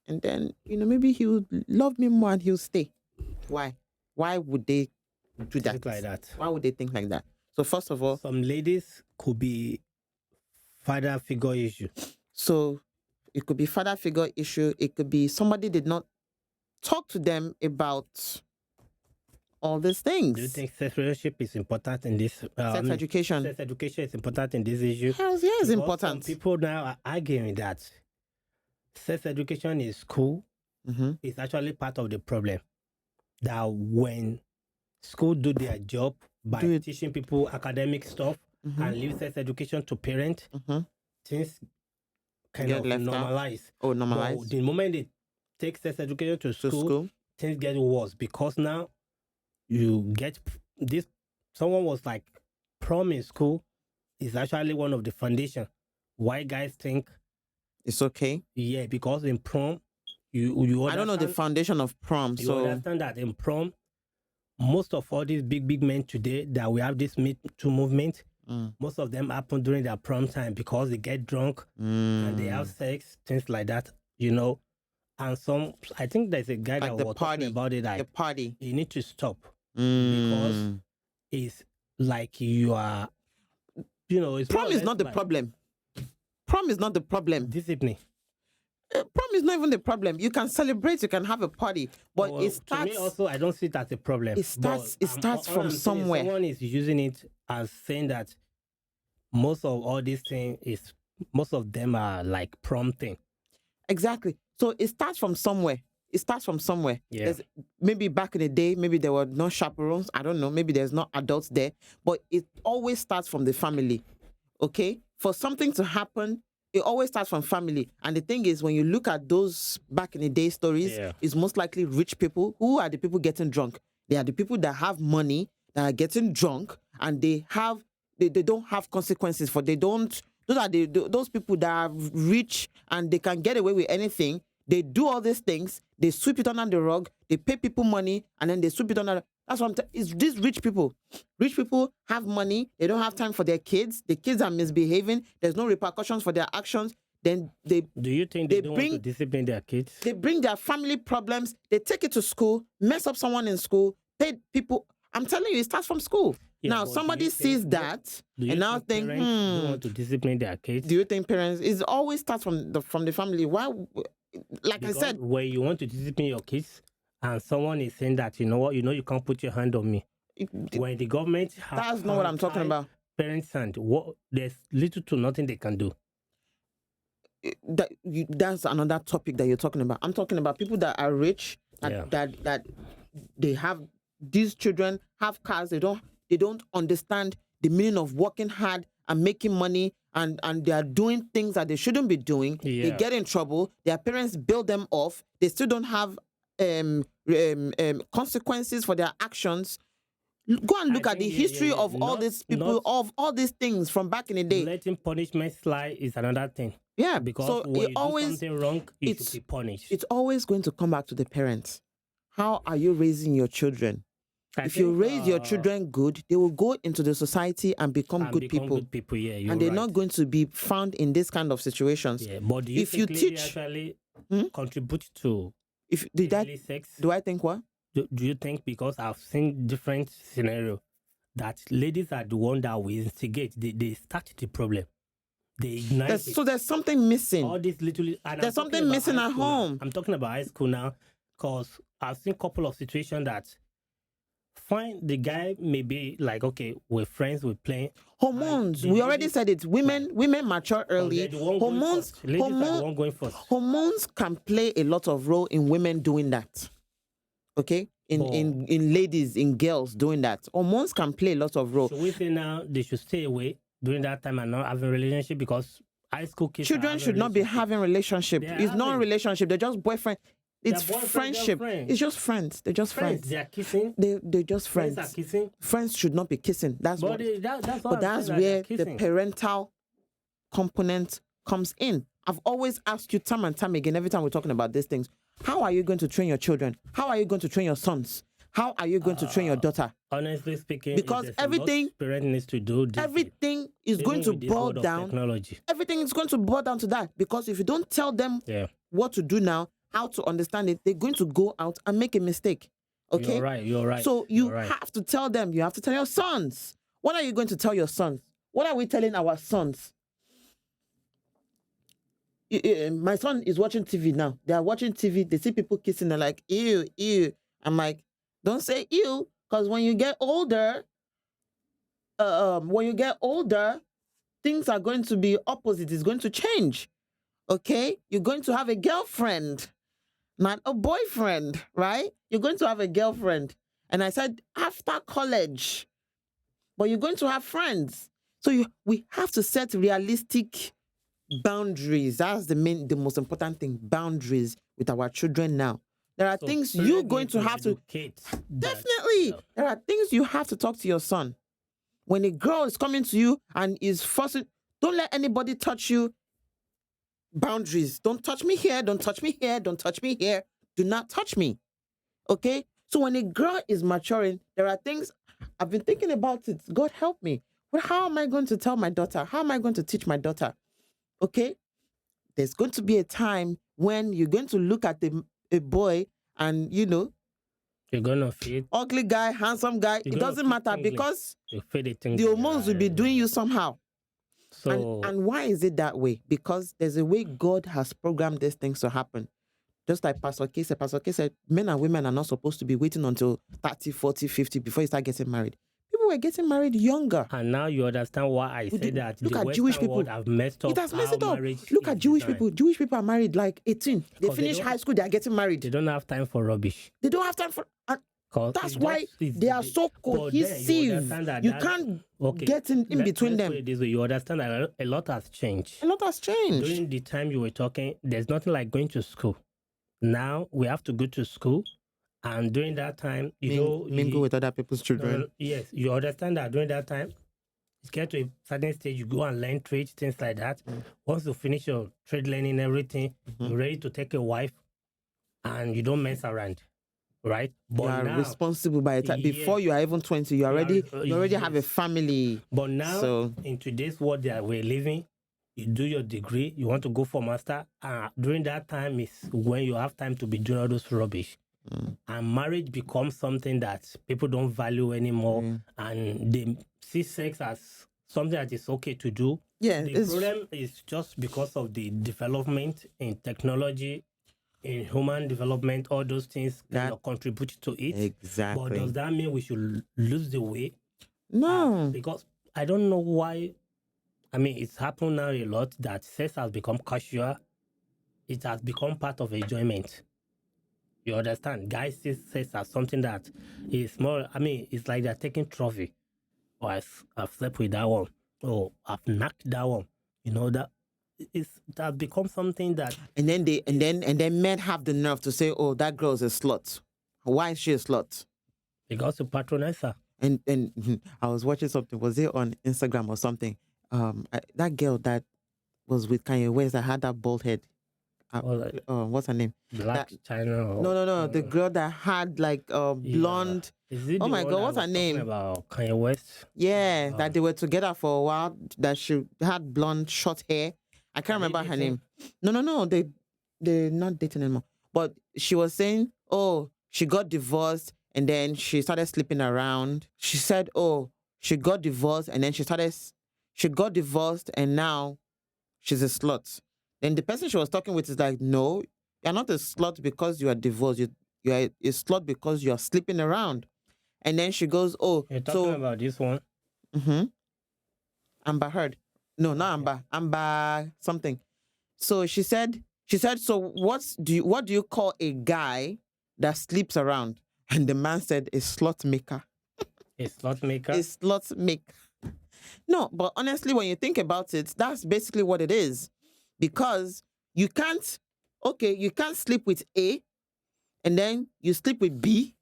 and then, maybe he'll love me more and he'll stay"? Why? Why would they do that? Things like that. Why would they think like that? So first of all, Some ladies could be father figure issue. so it could be father figure issue. It could be somebody did not talk to them about all these things. Do you think sex relationship is important in this? Sex education. Sex education is important in this issue. Hells yeah, it's Because important. Some people now are arguing that sex education in school Mhm. is actually part of the problem. That when school do their job by Do it. teaching people academic stuff Mhm. and leave sex education to parents, Mhm. things kind Get of left out. normalize. Oh, But normalize the moment they take sex education to to school, school. things get worse because now you get this. Someone was like, prom in school is actually one of the foundation. Why guys think, It's okay. yeah, because in prom, you I don't know the understand- foundation of prom, you so understand that in prom, most of all these big men today that we have this Me Too movement, Mm. most of them happen during their prom time because they get drunk and they have Mm. sex, things like that, And I think there's a guy Like that the was party, talking about it, the like, party. you need to stop. Mm. It's like you are, it's Prom more or is less not the like problem. Prom is not the problem. discipline. Prom is not even the problem. You can celebrate, you can have a party, but Well, it to starts. me also, I don't see it as a problem. It starts- But, it starts all from I'm saying is somewhere. Someone is using it as saying that most of all these things most of them are like prom thing. Exactly. So it starts from somewhere. It starts from somewhere. Yeah. There's, maybe back in the day, maybe there were no chaperones. I don't know. Maybe there's no adults there. But it always starts from the family. Okay? For something to happen, it always starts from family. And the thing is, when you look at those back in the day stories, Yeah. it's most likely rich people. Who are the people getting drunk? They are the people that have money, that are getting drunk, and they don't have consequences for those people that are rich and they can get away with anything. They do all these things, they sweep it under the rug, they pay people money, and then they sweep it under. That's what it's these rich people. Rich people have money, they don't have time for their kids, the kids are misbehaving, there's no repercussions for their actions. Then Do you think they they don't want to bring- discipline their kids? they bring their family problems, they take it to school, mess up someone in school, pay people. I'm telling you, it starts from school. Yeah, Now, but do somebody you think- sees that Do you and now think, parents don't want to discipline their kids? do you think parents? It always starts from the family. Why? Like Because I said, when you want to discipline your kids and someone is saying that, you know what, you can't put your hand on me. When the government has that's not what I'm talking about. Parents' hand, there's little to nothing they can do. That's another topic that you're talking about. I'm talking about people that are rich, Yeah. that they have, these children have cars. They don't understand the meaning of working hard and making money, and they are doing things that they shouldn't be doing. They Yeah. get in trouble. Their parents build them off. They still don't have consequences for their actions. Go and look at the think, history of all not- these people, not- of all these things from back in the day. Letting punishment slide is another thing. Yeah, Because so when it you do always something wrong, you it's- should be punished. it's always going to come back to the parents. How are you raising your children? I If you think, raise your children good, they will go into the society and become and good become people. good people, yeah, you're And they're right. not going to be found in this kind of situations. Yeah, but do you if think you lady teach- actually Hmm? contribute to If did that, daily sex? do I think what? Do you think, because I've seen different scenario, that ladies are the one that will instigate, they start the problem, they ignite it. So there's something missing. All these little, and I'm There's talking something about missing high at school now. home. I'm talking about high school now, because I've seen a couple of situations that fine, the guy may be like, okay, we're friends, we're playing. Hormones. the We already ladies- said it. Women mature They're early. the one going Hormones. first. Ladies are the Hormone, one going first. hormones can play a lot of role in women doing that. Okay? in ladies, in girls doing that. Hormones can play lots of role. So we say now they should stay away during that time and not having a relationship because high school kids Children should not be having relationship. It's not a relationship. They're just boyfriend. It's friendship. It's just friends. They're just friends. They're kissing. They're just friends. Friends are kissing. Friends should not be kissing. That's But what. That's where the parental component comes in. I've always asked you time and time again, every time we're talking about these things, how are you going to train your children? How are you going to train your sons? How are you going to train your daughter? Honestly speaking, because everything parent needs to do, everything is going to boil down. Technology. Everything is going to boil down to that. Because if you don't tell them what to do now, how to understand it, they're going to go out and make a mistake. Okay? You're right. So you have to tell them. You have to tell your sons. What are you going to tell your sons? What are we telling our sons? My son is watching TV now. They are watching TV. They see people kissing. They're like, ew, ew. I'm like, don't say ew, because when you get older, things are going to be opposite. It's going to change. Okay? You're going to have a girlfriend, not a boyfriend, right? You're going to have a girlfriend. And I said, after college, but you're going to have friends. So we have to set realistic boundaries. That's the most important thing. Boundaries with our children now. There are things you're going to have to definitely. There are things you have to talk to your son. When a girl is coming to you and is forcing, don't let anybody touch you. Boundaries. Don't touch me here. Don't touch me here. Don't touch me here. Do not touch me. Okay? So when a girl is maturing, there are things I've been thinking about it. God help me. But how am I going to tell my daughter? How am I going to teach my daughter? Okay? There's going to be a time when you're going to look at a boy and, you're going to feel ugly guy, handsome guy. It doesn't matter because the hormones will be doing you somehow. So, and why is it that way? Because there's a way God has programmed these things to happen. Just like Pastor K said. Pastor K said, men and women are not supposed to be waiting until 30, 40, 50 before you start getting married. People were getting married younger. And now you understand why I said that. Look at Jewish people. Have messed up. It has messed it up. Look at Jewish people. Jewish people are married like 18. They finish high school, they are getting married. They don't have time for rubbish. They don't have time for... That's why they are so cohesive. You can't get in between them. You understand that a lot has changed. A lot has changed. During the time you were talking, there's nothing like going to school. Now we have to go to school. And during that time, mingle with other people's children. Yes, you understand that during that time, it's get to a certain stage, you go and learn trades, things like that. Once you finish your trade learning, everything, you're ready to take a wife, and you don't mess around, right? But you are now responsible by the time before you are even 20. You already have a family. But now, in today's world that we're living, you do your degree, you want to go for master. During that time is when you have time to be doing all those rubbish. And marriage becomes something that people don't value anymore, and they see sex as something that is okay to do. Yeah, the problem is just because of the development in technology, in human development, all those things that contribute to it. Exactly. But does that mean we should lose the way? No. Because I don't know why. I mean, it's happened now a lot that sex has become casual. It has become part of enjoyment. You understand? Guys see sex as something that is more, I mean, it's like they're taking trophy. Oh, I've slept with that one. Oh, I've knocked that one. You know, that has become something that... And then men have the nerve to say, oh, that girl's a slut. Why is she a slut? Because you patronize her. And I was watching something, was it on Instagram or something? That girl that was with Kanye West that had that bald head. What's her name? Black China. No. The girl that had like blonde. Oh my God, what's her name? About Kanye West. Yeah, that they were together for a while. That she had blonde, short hair. I can't remember her name. No. They're not dating anymore. But she was saying, oh, she got divorced and then she started sleeping around. She said, oh, she got divorced and then she got divorced and now she's a slut. And the person she was talking with is like, no, you're not a slut because you are divorced. You're a slut because you're sleeping around. And then she goes, oh, you're talking about this one? Mm-hmm. Amber Heard. No, not Amber. Amber something. So she said, so what do you call a guy that sleeps around? And the man said, a slot maker. A slot maker. A slot maker. No, but honestly, when you think about it, that's basically what it is. Because you can't sleep with A, and then you sleep with B,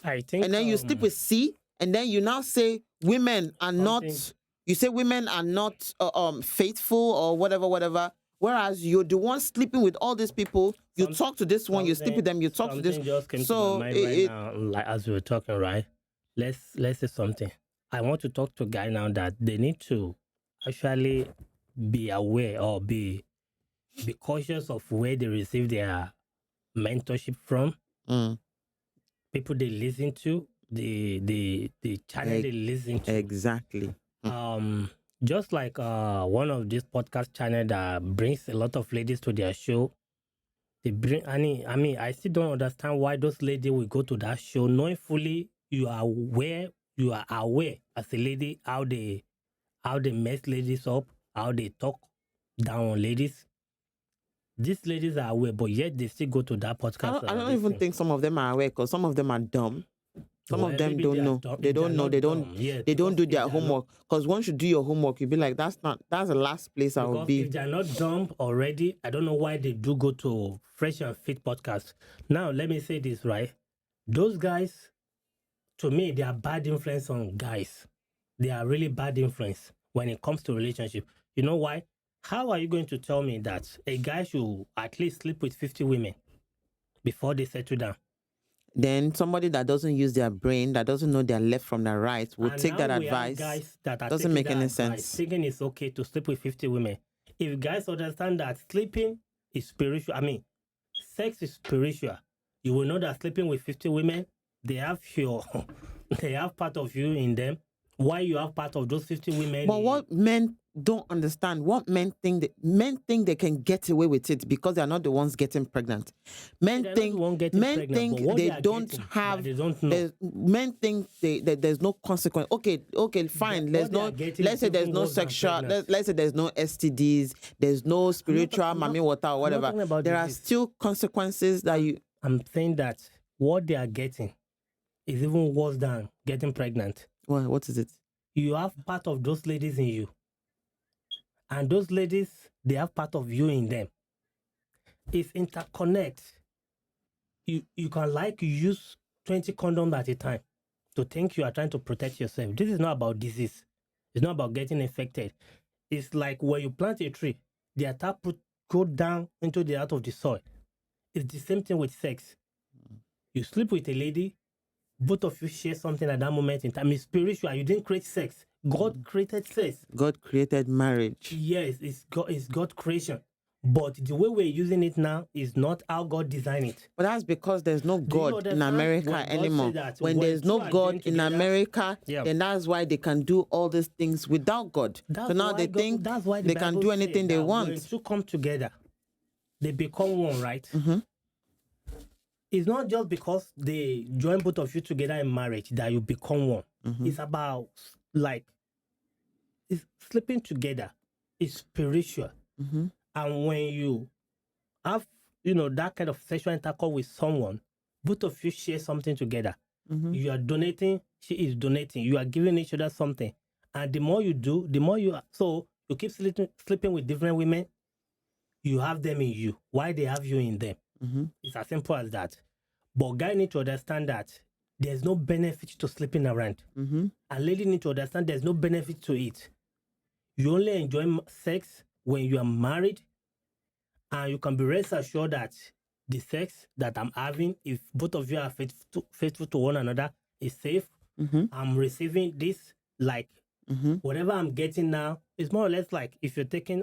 I think. and then you sleep with C, and then you now say women are not. You say women are not faithful or whatever. Whereas you're the one sleeping with all these people. You talk to this one, you sleep with them. You talk to this. Just came to my mind right now, like as we were talking, right? Let's say something. I want to talk to a guy now that they need to actually be aware or be cautious of where they receive their mentorship from. People they listen to, the channel they listen to. Exactly. Just like one of these podcast channel that brings a lot of ladies to their show. They bring I still don't understand why those ladies will go to that show knowing fully you are aware as a lady how they mess ladies up, how they talk down on ladies. These ladies are aware, but yet they still go to that podcast. I don't even think some of them are aware, because some of them are dumb. Some of them don't know. They don't know. They don't do their homework. Because once you do your homework, you'll be like, that's the last place I will be. If they're not dumb already, I don't know why they do go to Fresh and Fit podcast. Now, let me say this, right? Those guys, to me, they are bad influence on guys. They are really bad influence when it comes to relationship. You know why? How are you going to tell me that a guy should at least sleep with 50 women before they settle down? Then somebody that doesn't use their brain, that doesn't know their left from their right, will take that advice. Guys that are doesn't make any sense. Thinking it's okay to sleep with 50 women. If guys understand that sleeping is spiritual, sex is spiritual, you will know that sleeping with 50 women, they have part of you in them. Why you have part of those 50 women? But what men don't understand, what men think they can get away with it because they are not the ones getting pregnant. Men think they don't have. Men think there's no consequence. Okay, fine. Let's say there's no sexual. Let's say there's no STDs. There's no spiritual mommy water or whatever. There are still consequences that you. I'm saying that what they are getting is even worse than getting pregnant. What is it? You have part of those ladies in you. And those ladies, they have part of you in them. It's interconnect. You can use 20 condoms at a time to think you are trying to protect yourself. This is not about disease. It's not about getting infected. It's like when you plant a tree, the attack go down into the earth of the soil. It's the same thing with sex. You sleep with a lady, both of you share something at that moment in time. It's spiritual. You didn't create sex. God created sex. God created marriage. Yes, it's God creation. But the way we're using it now is not how God designed it. But that's because there's no God in America anymore. When there's no God in America, then that's why they can do all these things without God. So now they think they can do anything they want. When two come together, they become one, right? Mm-hmm. It's not just because they join both of you together in marriage that you become one. Mm-hmm. It's about it's sleeping together. It's spiritual. Mm-hmm. And when you have, that kind of sexual intercourse with someone, both of you share something together. Mm-hmm. You are donating, she is donating. You are giving each other something. And the more you do, the more so you keep sleeping with different women, you have them in you. Why they have you in them? Mm-hmm. It's as simple as that. But guys need to understand that there's no benefit to sleeping around. Mm-hmm. And ladies need to understand there's no benefit to it. You only enjoy sex when you are married, and you can be rest assured that the sex that I'm having, if both of you are faithful to one another, is safe. Mm-hmm. I'm receiving this, whatever I'm getting now, it's more or less like if you're taking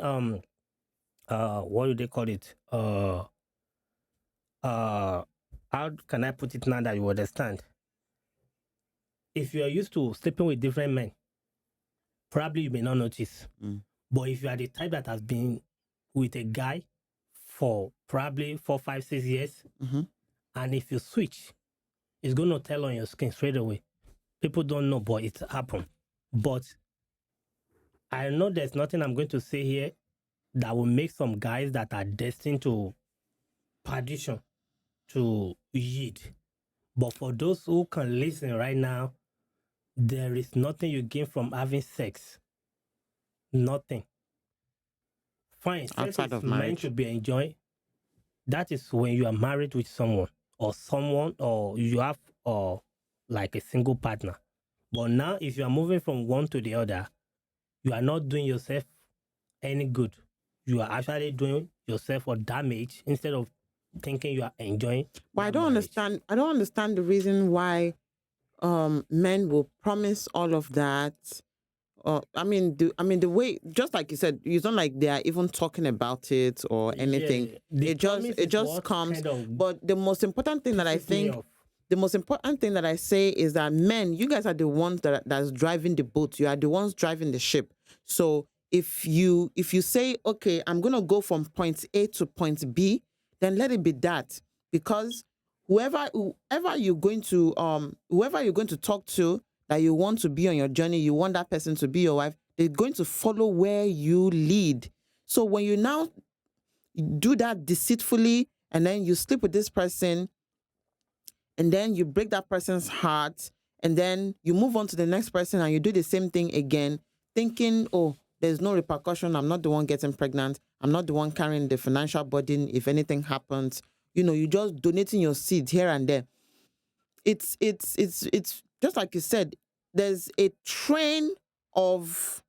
what do they call it? How can I put it now that you understand? If you are used to sleeping with different men, probably you may not notice. Mm. But if you are the type that has been with a guy for probably 4, 5, 6 years, mm-hmm. and if you switch, it's going to tell on your skin straight away. People don't know, but it's happened. But I know there's nothing I'm going to say here that will make some guys that are destined to perdition to yield. But for those who can listen right now, there is nothing you gain from having sex. Nothing. Fine, sex Outside is of meant marriage. to be enjoyed. That is when you are married with someone, or you have like a single partner. But now, if you are moving from one to the other, you are not doing yourself any good. You are actually doing yourself a damage instead of thinking you are enjoying. But I that don't marriage. understand. I don't understand the reason why men will promise all of that. The way, just like you said, you don't like they are even talking about it or anything. Yeah, the promise It is just what comes. kind of But the most important thing that I pisses me think, off. the most important thing that I say is that men, you guys are the ones that's driving the boat. You are the ones driving the ship. So if you say, okay, I'm gonna go from point A to point B, then let it be that. Because whoever you're going to talk to, that you want to be on your journey, you want that person to be your wife, they're going to follow where you lead. So when you now do that deceitfully and then you sleep with this person and then you break that person's heart and then you move on to the next person and you do the same thing again, thinking, oh, there's no repercussion. I'm not the one getting pregnant. I'm not the one carrying the financial burden if anything happens. You're just donating your seed here and there. It's just like you said, there's a train of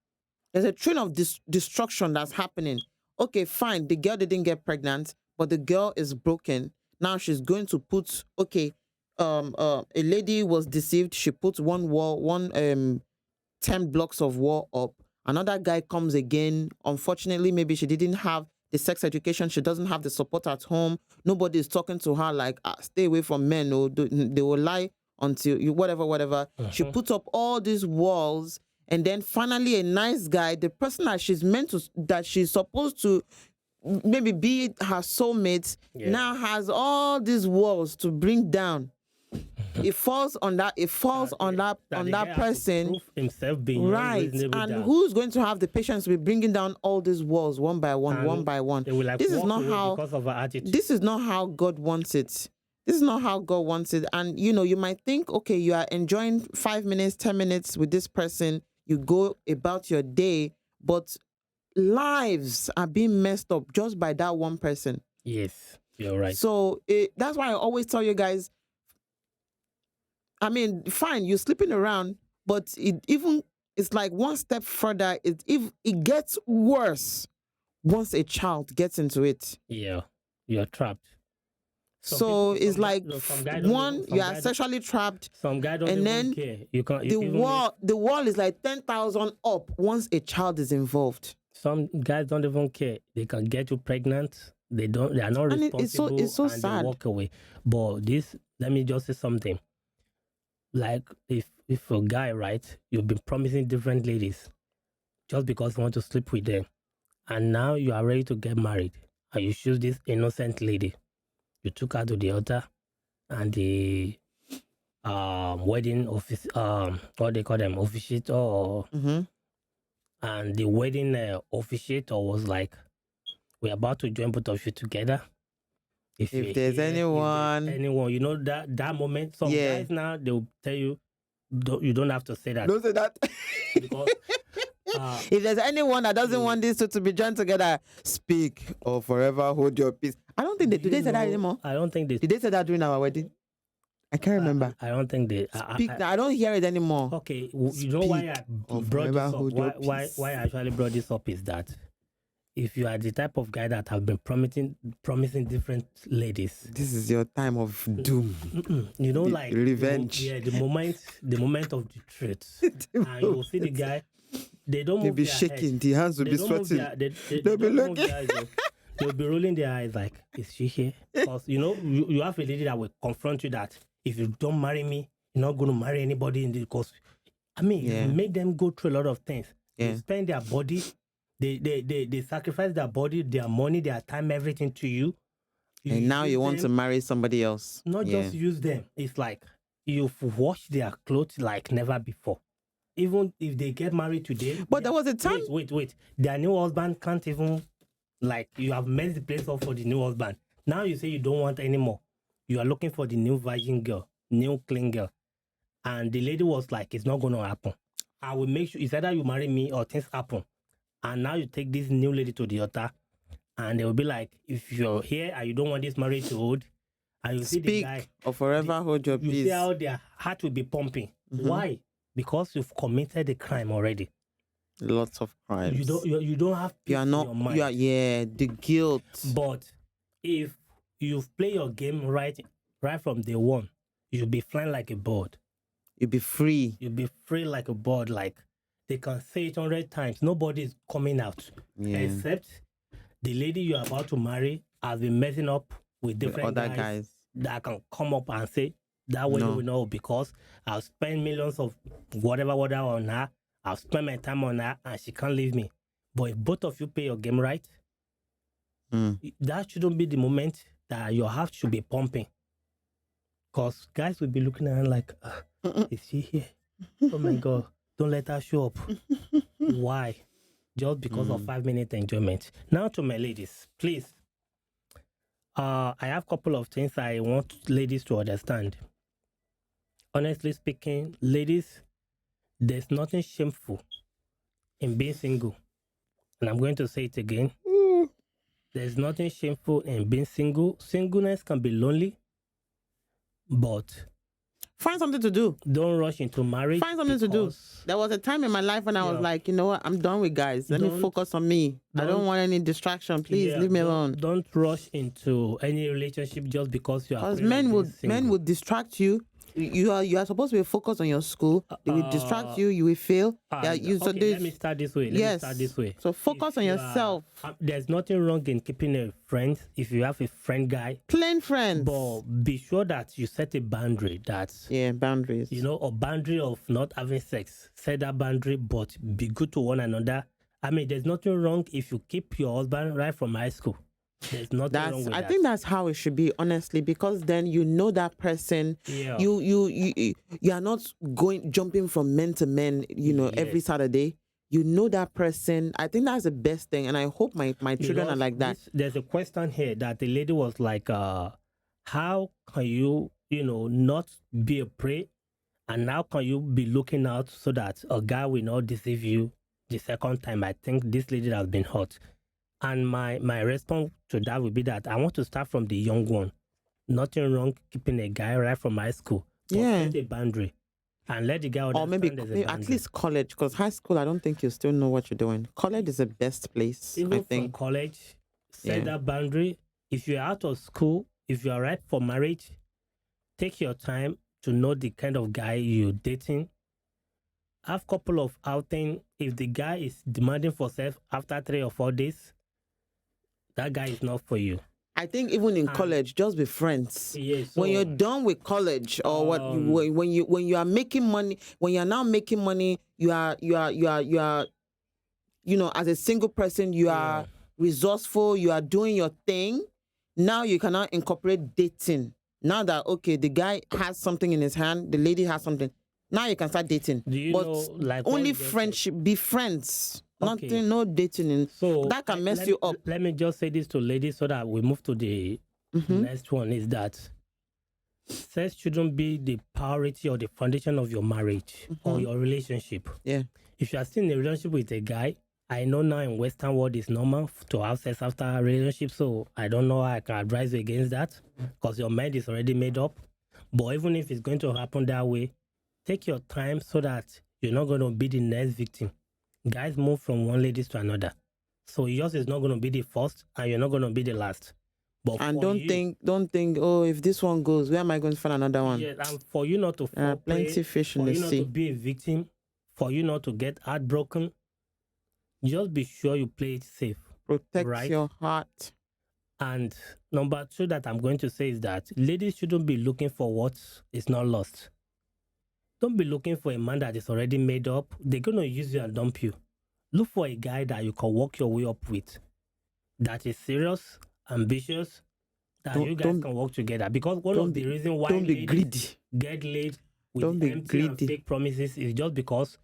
destruction that's happening. Okay, fine, the girl didn't get pregnant, but the girl is broken. Now she's going to put, okay, a lady was deceived. She put 10 blocks of wall up. Another guy comes again. Unfortunately, maybe she didn't have the sex education. She doesn't have the support at home. Nobody is talking to her like, stay away from men. Or they will lie until you, whatever. She puts up all these walls. And then finally a nice guy, the person that she's supposed to maybe be her soulmate, now has all these walls to bring down. It falls on that person, prove himself beyond right? reasonable And doubt. who's going to have the patience to be bringing down all these walls one by one, And one by one? They will This is walk not away how because of her attitude. this is not how God wants it. This is not how God wants it. And you might think, okay, you are enjoying 5 minutes, 10 minutes with this person, you go about your day, but lives are being messed up just by that one person. Yes, you're right. So that's why I always tell you guys, fine, you're sleeping around, but it's like one step further. It gets worse once a child gets into it. Yeah, you're trapped. So it's like one, you are sexually trapped. Some guy don't and even then care. You can't. The wall is like 10,000 up once a child is involved. Some guys don't even care. They can get you pregnant. They are not And responsible. it's so and sad. They walk away. But let me just say something. Like if a guy, right, you've been promising different ladies just because you want to sleep with them, and now you are ready to get married, and you choose this innocent lady. You took her to the altar, and the wedding office, what they call them, officiator, and the wedding officiator was like, "We're about to join both of you together. If there's anyone, that moment, some guys now they'll tell you, you don't have to say that. Don't say that. Because if there's anyone that doesn't want these two to be joined together, speak or forever hold your peace. I don't think they say that anymore. I don't think they did. They say that during our wedding. I can't remember. I don't think they speak. I don't hear it anymore. Okay, you know why I brought this up? Why I actually brought this up is that if you are the type of guy that have been promising different ladies, this is your time of doom. Like revenge. The moment of the truth. And you'll see the guy. They don't move. They'll be shaking. Head. The hands will be sweating. They'll be looking. They'll be rolling their eyes like, is she here? Because you have a lady that will confront you that if you don't marry me, you're not going to marry anybody in this course. You make them go through a lot of things. They spend their body. They sacrifice their body, their money, their time, everything to you. And now you want to marry somebody else. Not just use them. It's like you've washed their clothes like never before. Even if they get married today. But there was a time. Wait. Their new husband can't even, you have messed the place up for the new husband. Now you say you don't want any more. You are looking for the new virgin girl. new clean girl. And the lady was like, it's not going to happen. I will make sure it's either you marry me or things happen. And now you take this new lady to the altar, and they will be like, if you're here and you don't want this marriage to hold, and you see the Speak guy, or forever hold your you see peace. how their heart will be pumping. Why? Because you've committed a crime already. Lots of crimes. You don't have peace You are in not. your mind. You are. Yeah, the guilt. But if you've played your game right from day one, you'll be flying like a bird. You'll be free. You'll be free like a bird. Like they can say it 100 times. Nobody's coming out. Yeah. Except the lady you're about to marry has been messing up with different other guys. that can come up and say, that way you will know, because I'll spend millions of whatever on her. I'll spend my time on her and she can't leave me. But if both of you play your game right, that shouldn't be the moment that your heart should be pumping. Because guys will be looking at her like, is she here? Oh my God, don't let her show up. Why? Just because of 5-minute enjoyment. Now to my ladies, please. I have a couple of things I want ladies to understand. Honestly speaking, ladies, there's nothing shameful in being single. And I'm going to say it again. There's nothing shameful in being single. Singleness can be lonely, but find something to do. Don't rush into marriage. Find something to do. There was a time in my life when I was like, you know what, I'm done with guys. Let me focus on me. I don't want any distraction. Please leave me alone. Don't rush into any relationship just because you are. Because men would distract you. You are supposed to be focused on your school. They will distract you. You will fail. Let me start this way. So focus on yourself. There's nothing wrong in keeping a friend if you have a friend guy. Plain friends. But be sure that you set a boundary. Boundaries. A boundary of not having sex. Set that boundary, but be good to one another. I mean, there's nothing wrong if you keep your husband right from high school. There's nothing wrong with that. I think that's how it should be, honestly, because then you know that person. Yeah. You are not jumping from men to men, every Saturday. You know that person. I think that's the best thing, and I hope my children are like that. There's a question here that the lady was like, how can you, not be a prey, and how can you be looking out so that a guy will not deceive you the second time? I think this lady has been hurt. And my response to that would be that I want to start from the young one. Nothing wrong keeping a guy right from high school. Set a boundary and let the guy understand. Or maybe at least college, because high school, I don't think you still know what you're doing. College is the best place. Even I think. From college, set that boundary. If you're out of school, if you're ripe for marriage, take your time to know the kind of guy you're dating. Have a couple of outings. If the guy is demanding for sex after 3 or 4 days, that guy is not for you. I think even in college, just be friends. Yes. When you're done with college, or when you are making money, when you are now making money, you are as a single person, you are resourceful. You are doing your thing. Now you cannot incorporate dating. Now that the guy has something in his hand, the lady has something. Now you can start dating. Only friendship, be friends. Nothing, no dating. So that can mess you up. Let me just say this to ladies so that we move to the next one, is that sex shouldn't be the priority or the foundation of your marriage or your relationship. Yeah. If you are still in a relationship with a guy, I know now in Western world it's normal to have sex after a relationship, so I don't know how I can advise you against that because your mind is already made up. But even if it's going to happen that way, take your time so that you're not going to be the next victim. Guys move from one lady to another. So yours is not going to be the first and you're not going to be the last. But don't think, if this one goes, where am I going to find another one? Yeah, and for you not to fall plenty fish in the sea. For you not to be a victim, for you not to get heartbroken, just be sure you play it safe. Protect your heart. And number 2 that I'm going to say is that ladies shouldn't be looking for what is not lost. Don't be looking for a man that is already made up. They're going to use you and dump you. Look for a guy that you can work your way up with. That is serious, ambitious, that you guys can work together. Because one of the reasons why don't be greedy. Get laid with empty and fake promises is just because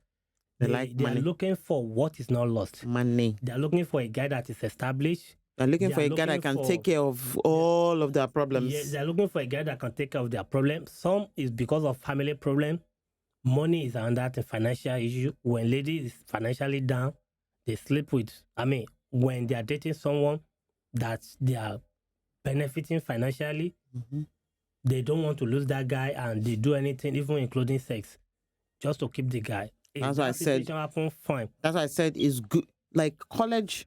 they are looking for what is not lost. Money. They are looking for a guy that is established, They're looking They for are a guy that looking can for- take care of all of their problems. Yeah, they're looking for a guy that can take care of their problem. Some is because of family problem. Money is another thing, financial issue. When lady is financially down, they sleep with. When they are dating someone that they are benefiting financially, Mhm. they don't want to lose that guy, and they do anything, even including sex, just to keep the guy. If That's that why I said- situation happen, fine. That's why I said it's good. Like college,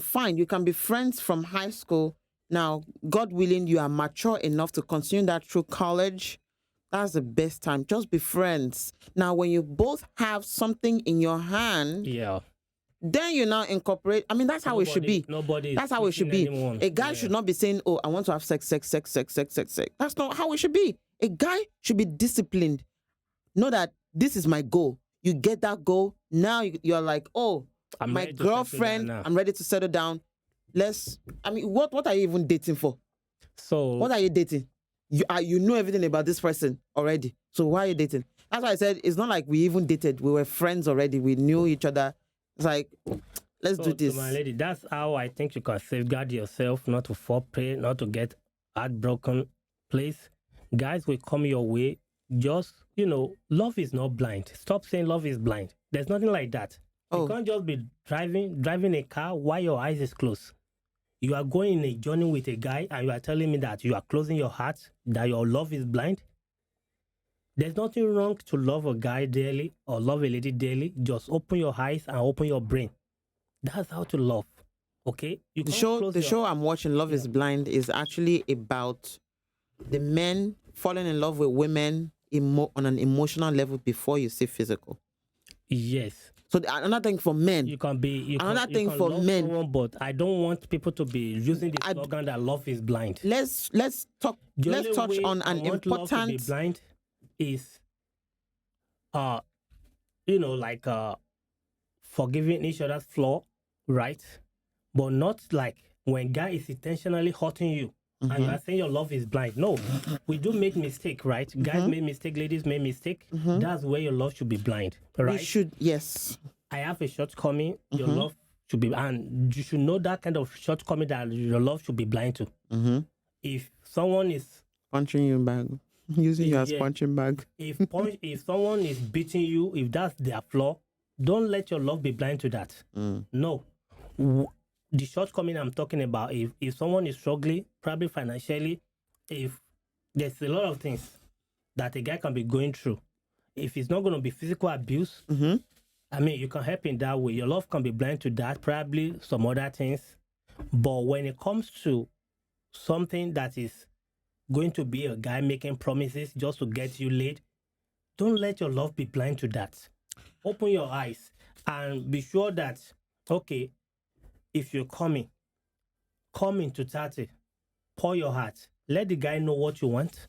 fine, you can be friends from high school. Now, God willing, you are mature enough to continue that through college. That's the best time. Just be friends. Now, when you both have something in your hand, Yeah. then you now incorporate. That's how it should be. Nobody. That's how it should be. Anyone. A guy Yeah. should not be saying, "Oh, I want to have sex." That's not how it should be. A guy should be disciplined. Know that this is my goal. You get that goal. Now you're like, "Oh, I'm my ready to settle down girlfriend, now. I'm ready to settle down. What are you even dating for? So What are you dating? You know everything about this person already. So why are you dating? That's why I said it's not like we even dated. We were friends already. We knew each other. It's like, let's do this. To my lady, that's how I think you can safeguard yourself, not to fall prey, not to get heartbroken. Please, guys will come your way. Just, love is not blind. Stop saying love is blind. There's nothing like that. You Oh. can't just be driving a car while your eyes is closed. You are going in a journey with a guy and you are telling me that you are closing your heart, that your love is blind. There's nothing wrong to love a guy daily or love a lady daily. Just open your eyes and open your brain. That's how to love. Okay? You The can't show, close the your- show I'm watching, Love is Blind, is actually about the men falling in love with women on an emotional level before you see physical. Yes. So another thing for men, You can be Another you thing can for love men- someone, but I don't want people to be using the slogan that love is blind. let's talk. The Let's only touch way on I an want love to be important. blind is forgiving each other's flaw, right? But not like when guy is intentionally hurting you and Mm-hmm. you are saying your love is blind. No, we do make mistake, right? Guys make mistake, ladies make mistake. That's where your love should be blind, We right? should, yes. I have a shortcoming. Your love should be, and you should know that kind of shortcoming that your love should be blind to. Mm-hmm. If someone is Punching you back, using you as Yeah. punching bag. if someone is beating you, if that's their flaw, don't let your love be blind to that. No. The shortcoming I'm talking about, if someone is struggling, probably financially, if there's a lot of things that a guy can be going through. If it's not going to be physical abuse, you can help in that way. Your love can be blind to that, probably some other things. But when it comes to something that is going to be a guy making promises just to get you laid, don't let your love be blind to that. Open your eyes and be sure that, okay, if you're coming to 30, pour your heart. Let the guy know what you want.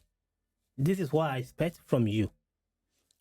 This is what I expect from you.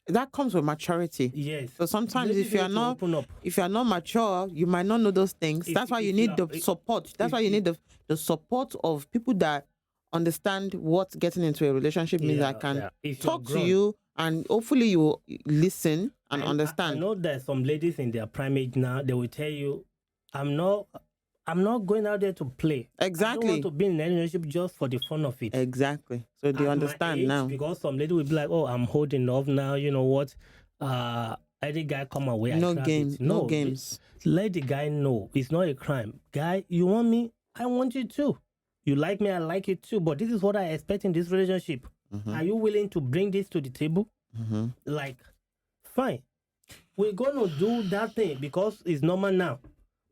That comes with maturity. Yes. So sometimes Ladies if you are need to not open up. mature, you might not know those things. If- That's why you if need you are- the support. That's if why you you- need the support of people that understand what getting into a relationship means. I can If you're talk to grown. you, and hopefully you will listen and I understand. know there's some ladies in their prime age now, they will tell you, I'm not going out there to play. I Exactly. don't want to be in a relationship just for the fun of it. Exactly. So they At my understand age, now. Because some lady will be like, oh, I'm holding off now, you know what? Any guy come away. I No grab game, it. no games. Let the guy know it's not a crime. Guy, you want me? I want you too. You like me? I like you too. But this is what I expect in this relationship. Are you willing to bring this to the table? Like, fine. We're gonna do that thing because it's normal now.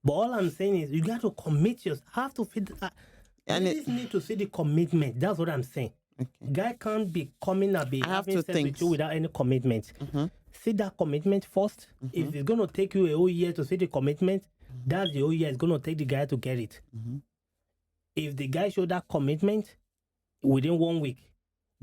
But all I'm saying is you got to commit yourself. Have to fit. And Ladies need to see the commitment. That's what I'm saying. Okay. Guy can't be coming and be I have having two sex things. with you without any commitment. See that commitment first. If it's gonna take you a whole year to see the commitment, that's the whole year it's gonna take the guy to get it. If the guy show that commitment within 1 week,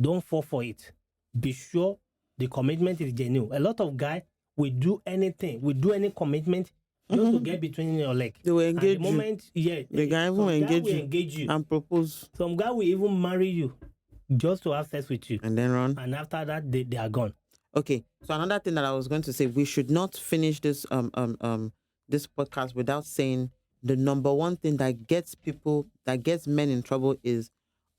don't fall for it. Be sure the commitment is genuine. A lot of guys will do anything, will do any commitment just to get between your leg. They will At engage the you. moment, yeah, The guy some will guy engage will you engage you. and propose Some guy will even marry you just to have sex with you. and then run. And after that, they are gone. Okay. So another thing that I was going to say, we should not finish this this podcast without saying the number one thing that gets men in trouble is,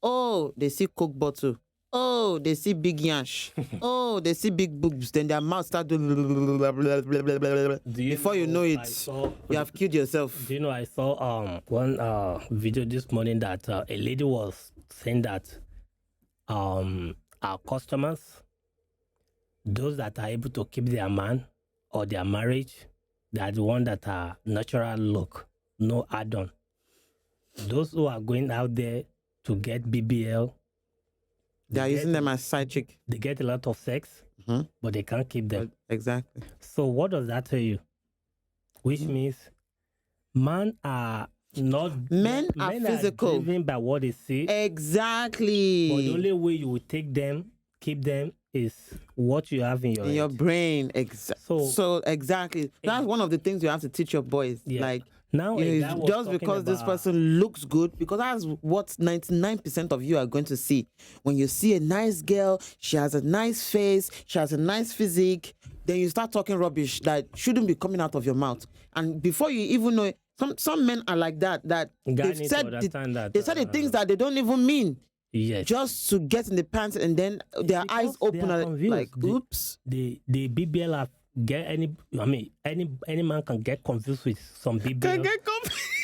oh, they see Coke bottle. Oh, they see big yansh. Oh, they see big boobs. Then their mouth start doing before you know it, you have killed yourself. Do you know, I saw one video this morning that a lady was saying that our customers, those that are able to keep their man or their marriage, they are the one that are natural look, no add-on. Those who are going out there to get BBL, they are using them as side chick. They get a lot of sex, but they can't keep them. Exactly. So what does that tell you? Which means men are physical, driven by what they see. Exactly. But the only way you will take them, keep them, is what you have in your brain. So exactly. That's one of the things you have to teach your boys. Yeah. Like, now, just because this person looks good, because that's what 99% of you are going to see. When you see a nice girl, she has a nice face, she has a nice physique, then you start talking rubbish that shouldn't be coming out of your mouth. And before you even know it, some men are like that they've said they said the things that they don't even mean. Yes. Just to get in the pants, and then their eyes open and like, oops. The BBL have any man can get confused with some BBL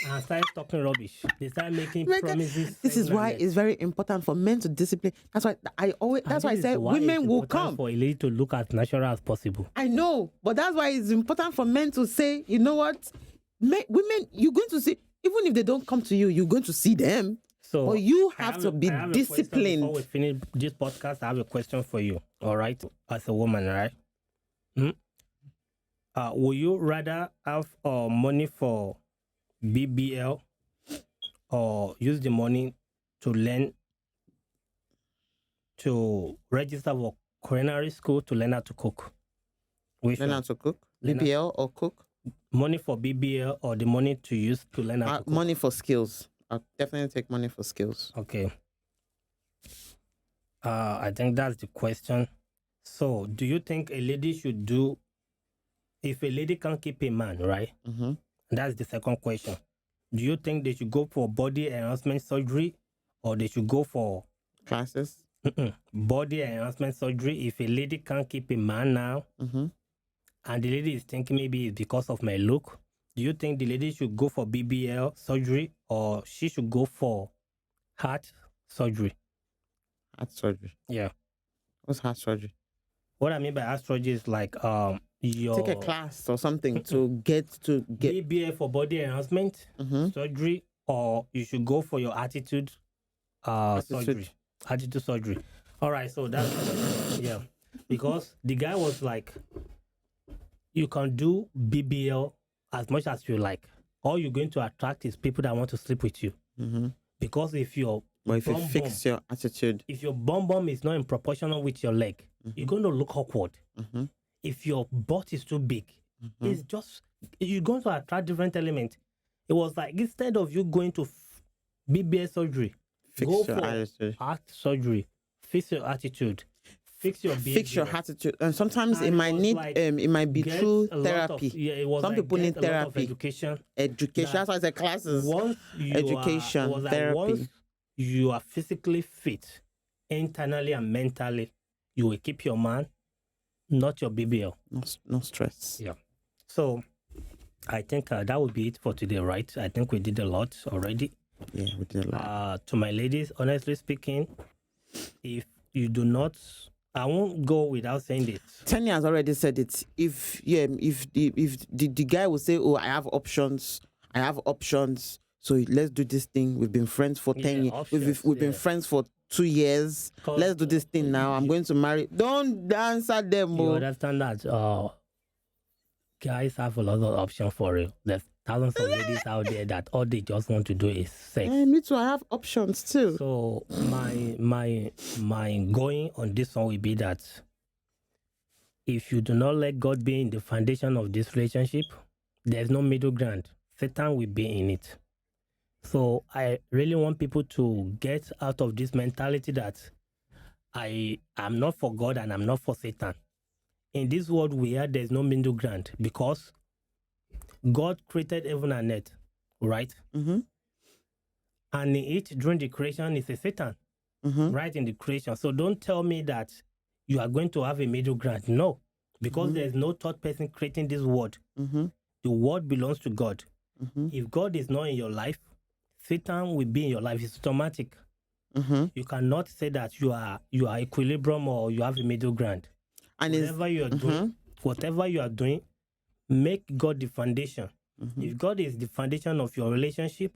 and start talking rubbish. They start making promises. This is why it's very important for men to discipline. That's why I say women will come. For a lady to look as natural as possible. I know, but that's why it's important for men to say, you know what, women, you're going to see, even if they don't come to you, you're going to see them. So but you have to be disciplined. Before we finish this podcast, I have a question for you. All right, as a woman, right? Would you rather have money for BBL or use the money to learn to register for culinary school to learn how to cook? Learn how to cook? BBL or cook? Money for BBL or the money to use to learn how to cook? Money for skills. I'll definitely take money for skills. Okay. I think that's the question. So, do you think a lady should do, if a lady can't keep a man, right? Mm-hmm. That's the second question. Do you think they should go for body enhancement surgery or they should go for classes? Body enhancement surgery if a lady can't keep a man now, and the lady is thinking maybe it's because of my look. Do you think the lady should go for BBL surgery or she should go for heart surgery? Heart surgery? Yeah. What's heart surgery? What I mean by heart surgery is like take a class or something to get BBL for body enhancement surgery, or you should go for your attitude surgery. Attitude surgery. All right, so that's yeah. Because the guy was like, you can do BBL as much as you like. All you're going to attract is people that want to sleep with you. Because if you fix your attitude, if your bum is not in proportional with your leg, you're going to look awkward. If your butt is too big, it's just, you're going to attract different elements. It was like, instead of you going to BBL surgery, go for attitude. Heart surgery, fix your attitude, fix your behavior. Fix your attitude. And sometimes it might need it might be through therapy. Some people need therapy. Education. That's why I said classes. Once therapy. You are physically fit, internally and mentally, you will keep your man, not your BBL. No stress. Yeah. So I think that would be it for today, right? I think we did a lot already. Yeah, we did a lot. To my ladies, honestly speaking, if you do not, I won't go without saying this. Tanya has already said it. If the guy will say, "Oh, I have options. So let's do this thing. We've been friends for 10 years. We've been friends for 2 years. Let's do this thing now. I'm going to marry." Don't answer them. You understand that guys have a lot of options for it. There's thousands of ladies out there that all they just want to do is sex. Me too. I have options too. So my going on this one will be that if you do not let God be in the foundation of this relationship, there's no middle ground. Satan will be in it. So I really want people to get out of this mentality that I am not for God and I'm not for Satan. In this world where there's no middle ground, because God created heaven and earth. right? Mm-hmm. And in it, during the creation, is a Satan, Mm-hmm. right in the creation. So don't tell me that you are going to have a middle ground. No, because there's no third person creating this world. Mm-hmm. The world belongs to God. Mm-hmm. If God is not in your life, Satan will be in your life. It's automatic. Mm-hmm. You cannot say that you are equilibrium or you have a middle ground. And Whatever you are doing, make God the foundation. If God is the foundation of your relationship,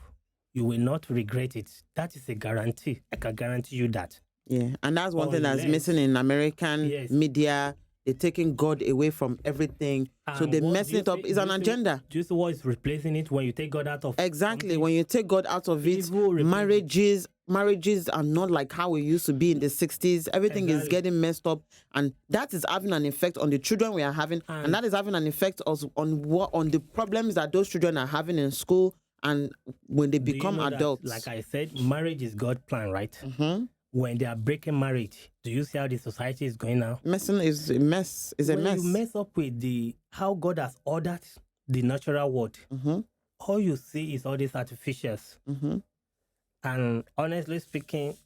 you will not regret it. That is a guarantee. I can guarantee you that. yeah, and that's one thing that's Unless- missing in American Yes. media. They're taking God away from everything, so And they're what do messing you it up. see- It's do an you see- agenda. Do you see what is replacing it when you take God out of Exactly. something? When you take God out of it, Evil replaces- marriages are not like how it used to be in the 60s. Everything is Exactly. getting messed up, and that is having an effect on the children we are having, and And- that is having an effect also on the problems that those children are having in school and when they Do you become know that, adults. like I said, marriage is God's plan, right? Mhm. When they are breaking marriage, do you see how the society is going now? Messing is a mess. Is a When mess. you mess up with how God has ordered the natural world, Mhm. all you see is all these artificials. Mhm. And honestly speaking,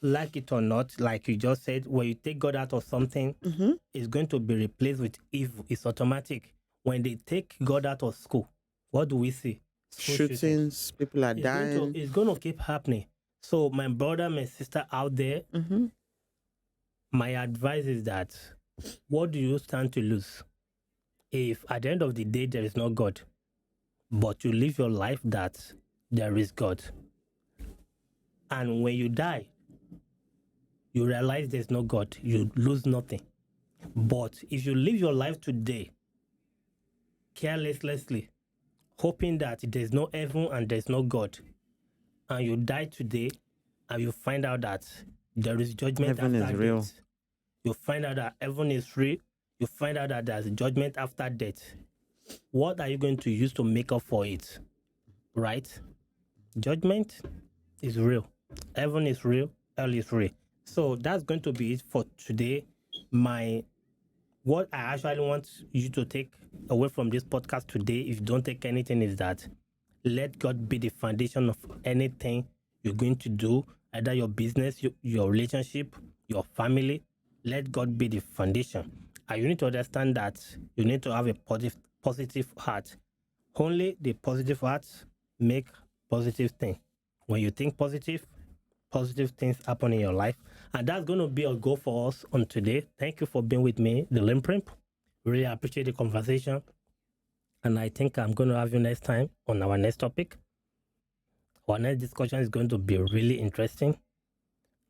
like it or not, like you just said, when you take God out of something, Mhm. it's going to be replaced with evil. It's automatic. When they take God out of school, what do we see? School shootings. Shootings. People are It's dying. it's going to keep happening. So my brother, my sister out there, Mhm. my advice is that what do you stand to lose if at the end of the day there is no God, but you live your life that there is God? And when you die, you realize there's no God, you lose nothing. But if you live your life today carelessly, hoping that there's no heaven and there's no God, and you die today and you find out that there is judgment Heaven after is real. death, you find out that heaven is real, you find out that there's judgment after death, what are you going to use to make up for it? Right? Judgment is real. Heaven is real. Hell is real. So that's going to be it for today. What I actually want you to take away from this podcast today, if you don't take anything, is that let God be the foundation of anything you're going to do, either your business, your relationship, your family. Let God be the foundation. And you need to understand that you need to have a positive heart. Only the positive hearts make positive things. When you think positive things happen in your life. And that's going to be a goal for us on today. Thank you for being with me, the Limprimp. Really appreciate the conversation. And I think I'm going to have you next time on our next topic. Our next discussion is going to be really interesting.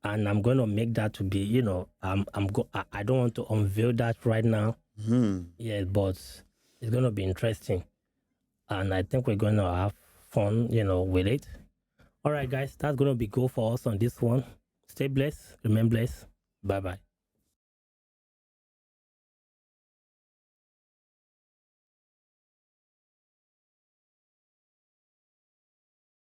And I'm going to make that to be, I don't want to unveil that right now. Mhm. Yes, but it's going to be interesting. And I think we're going to have fun, with it. All right, guys, that's going to be go for us on this one. Stay blessed. Remain blessed. Bye-bye.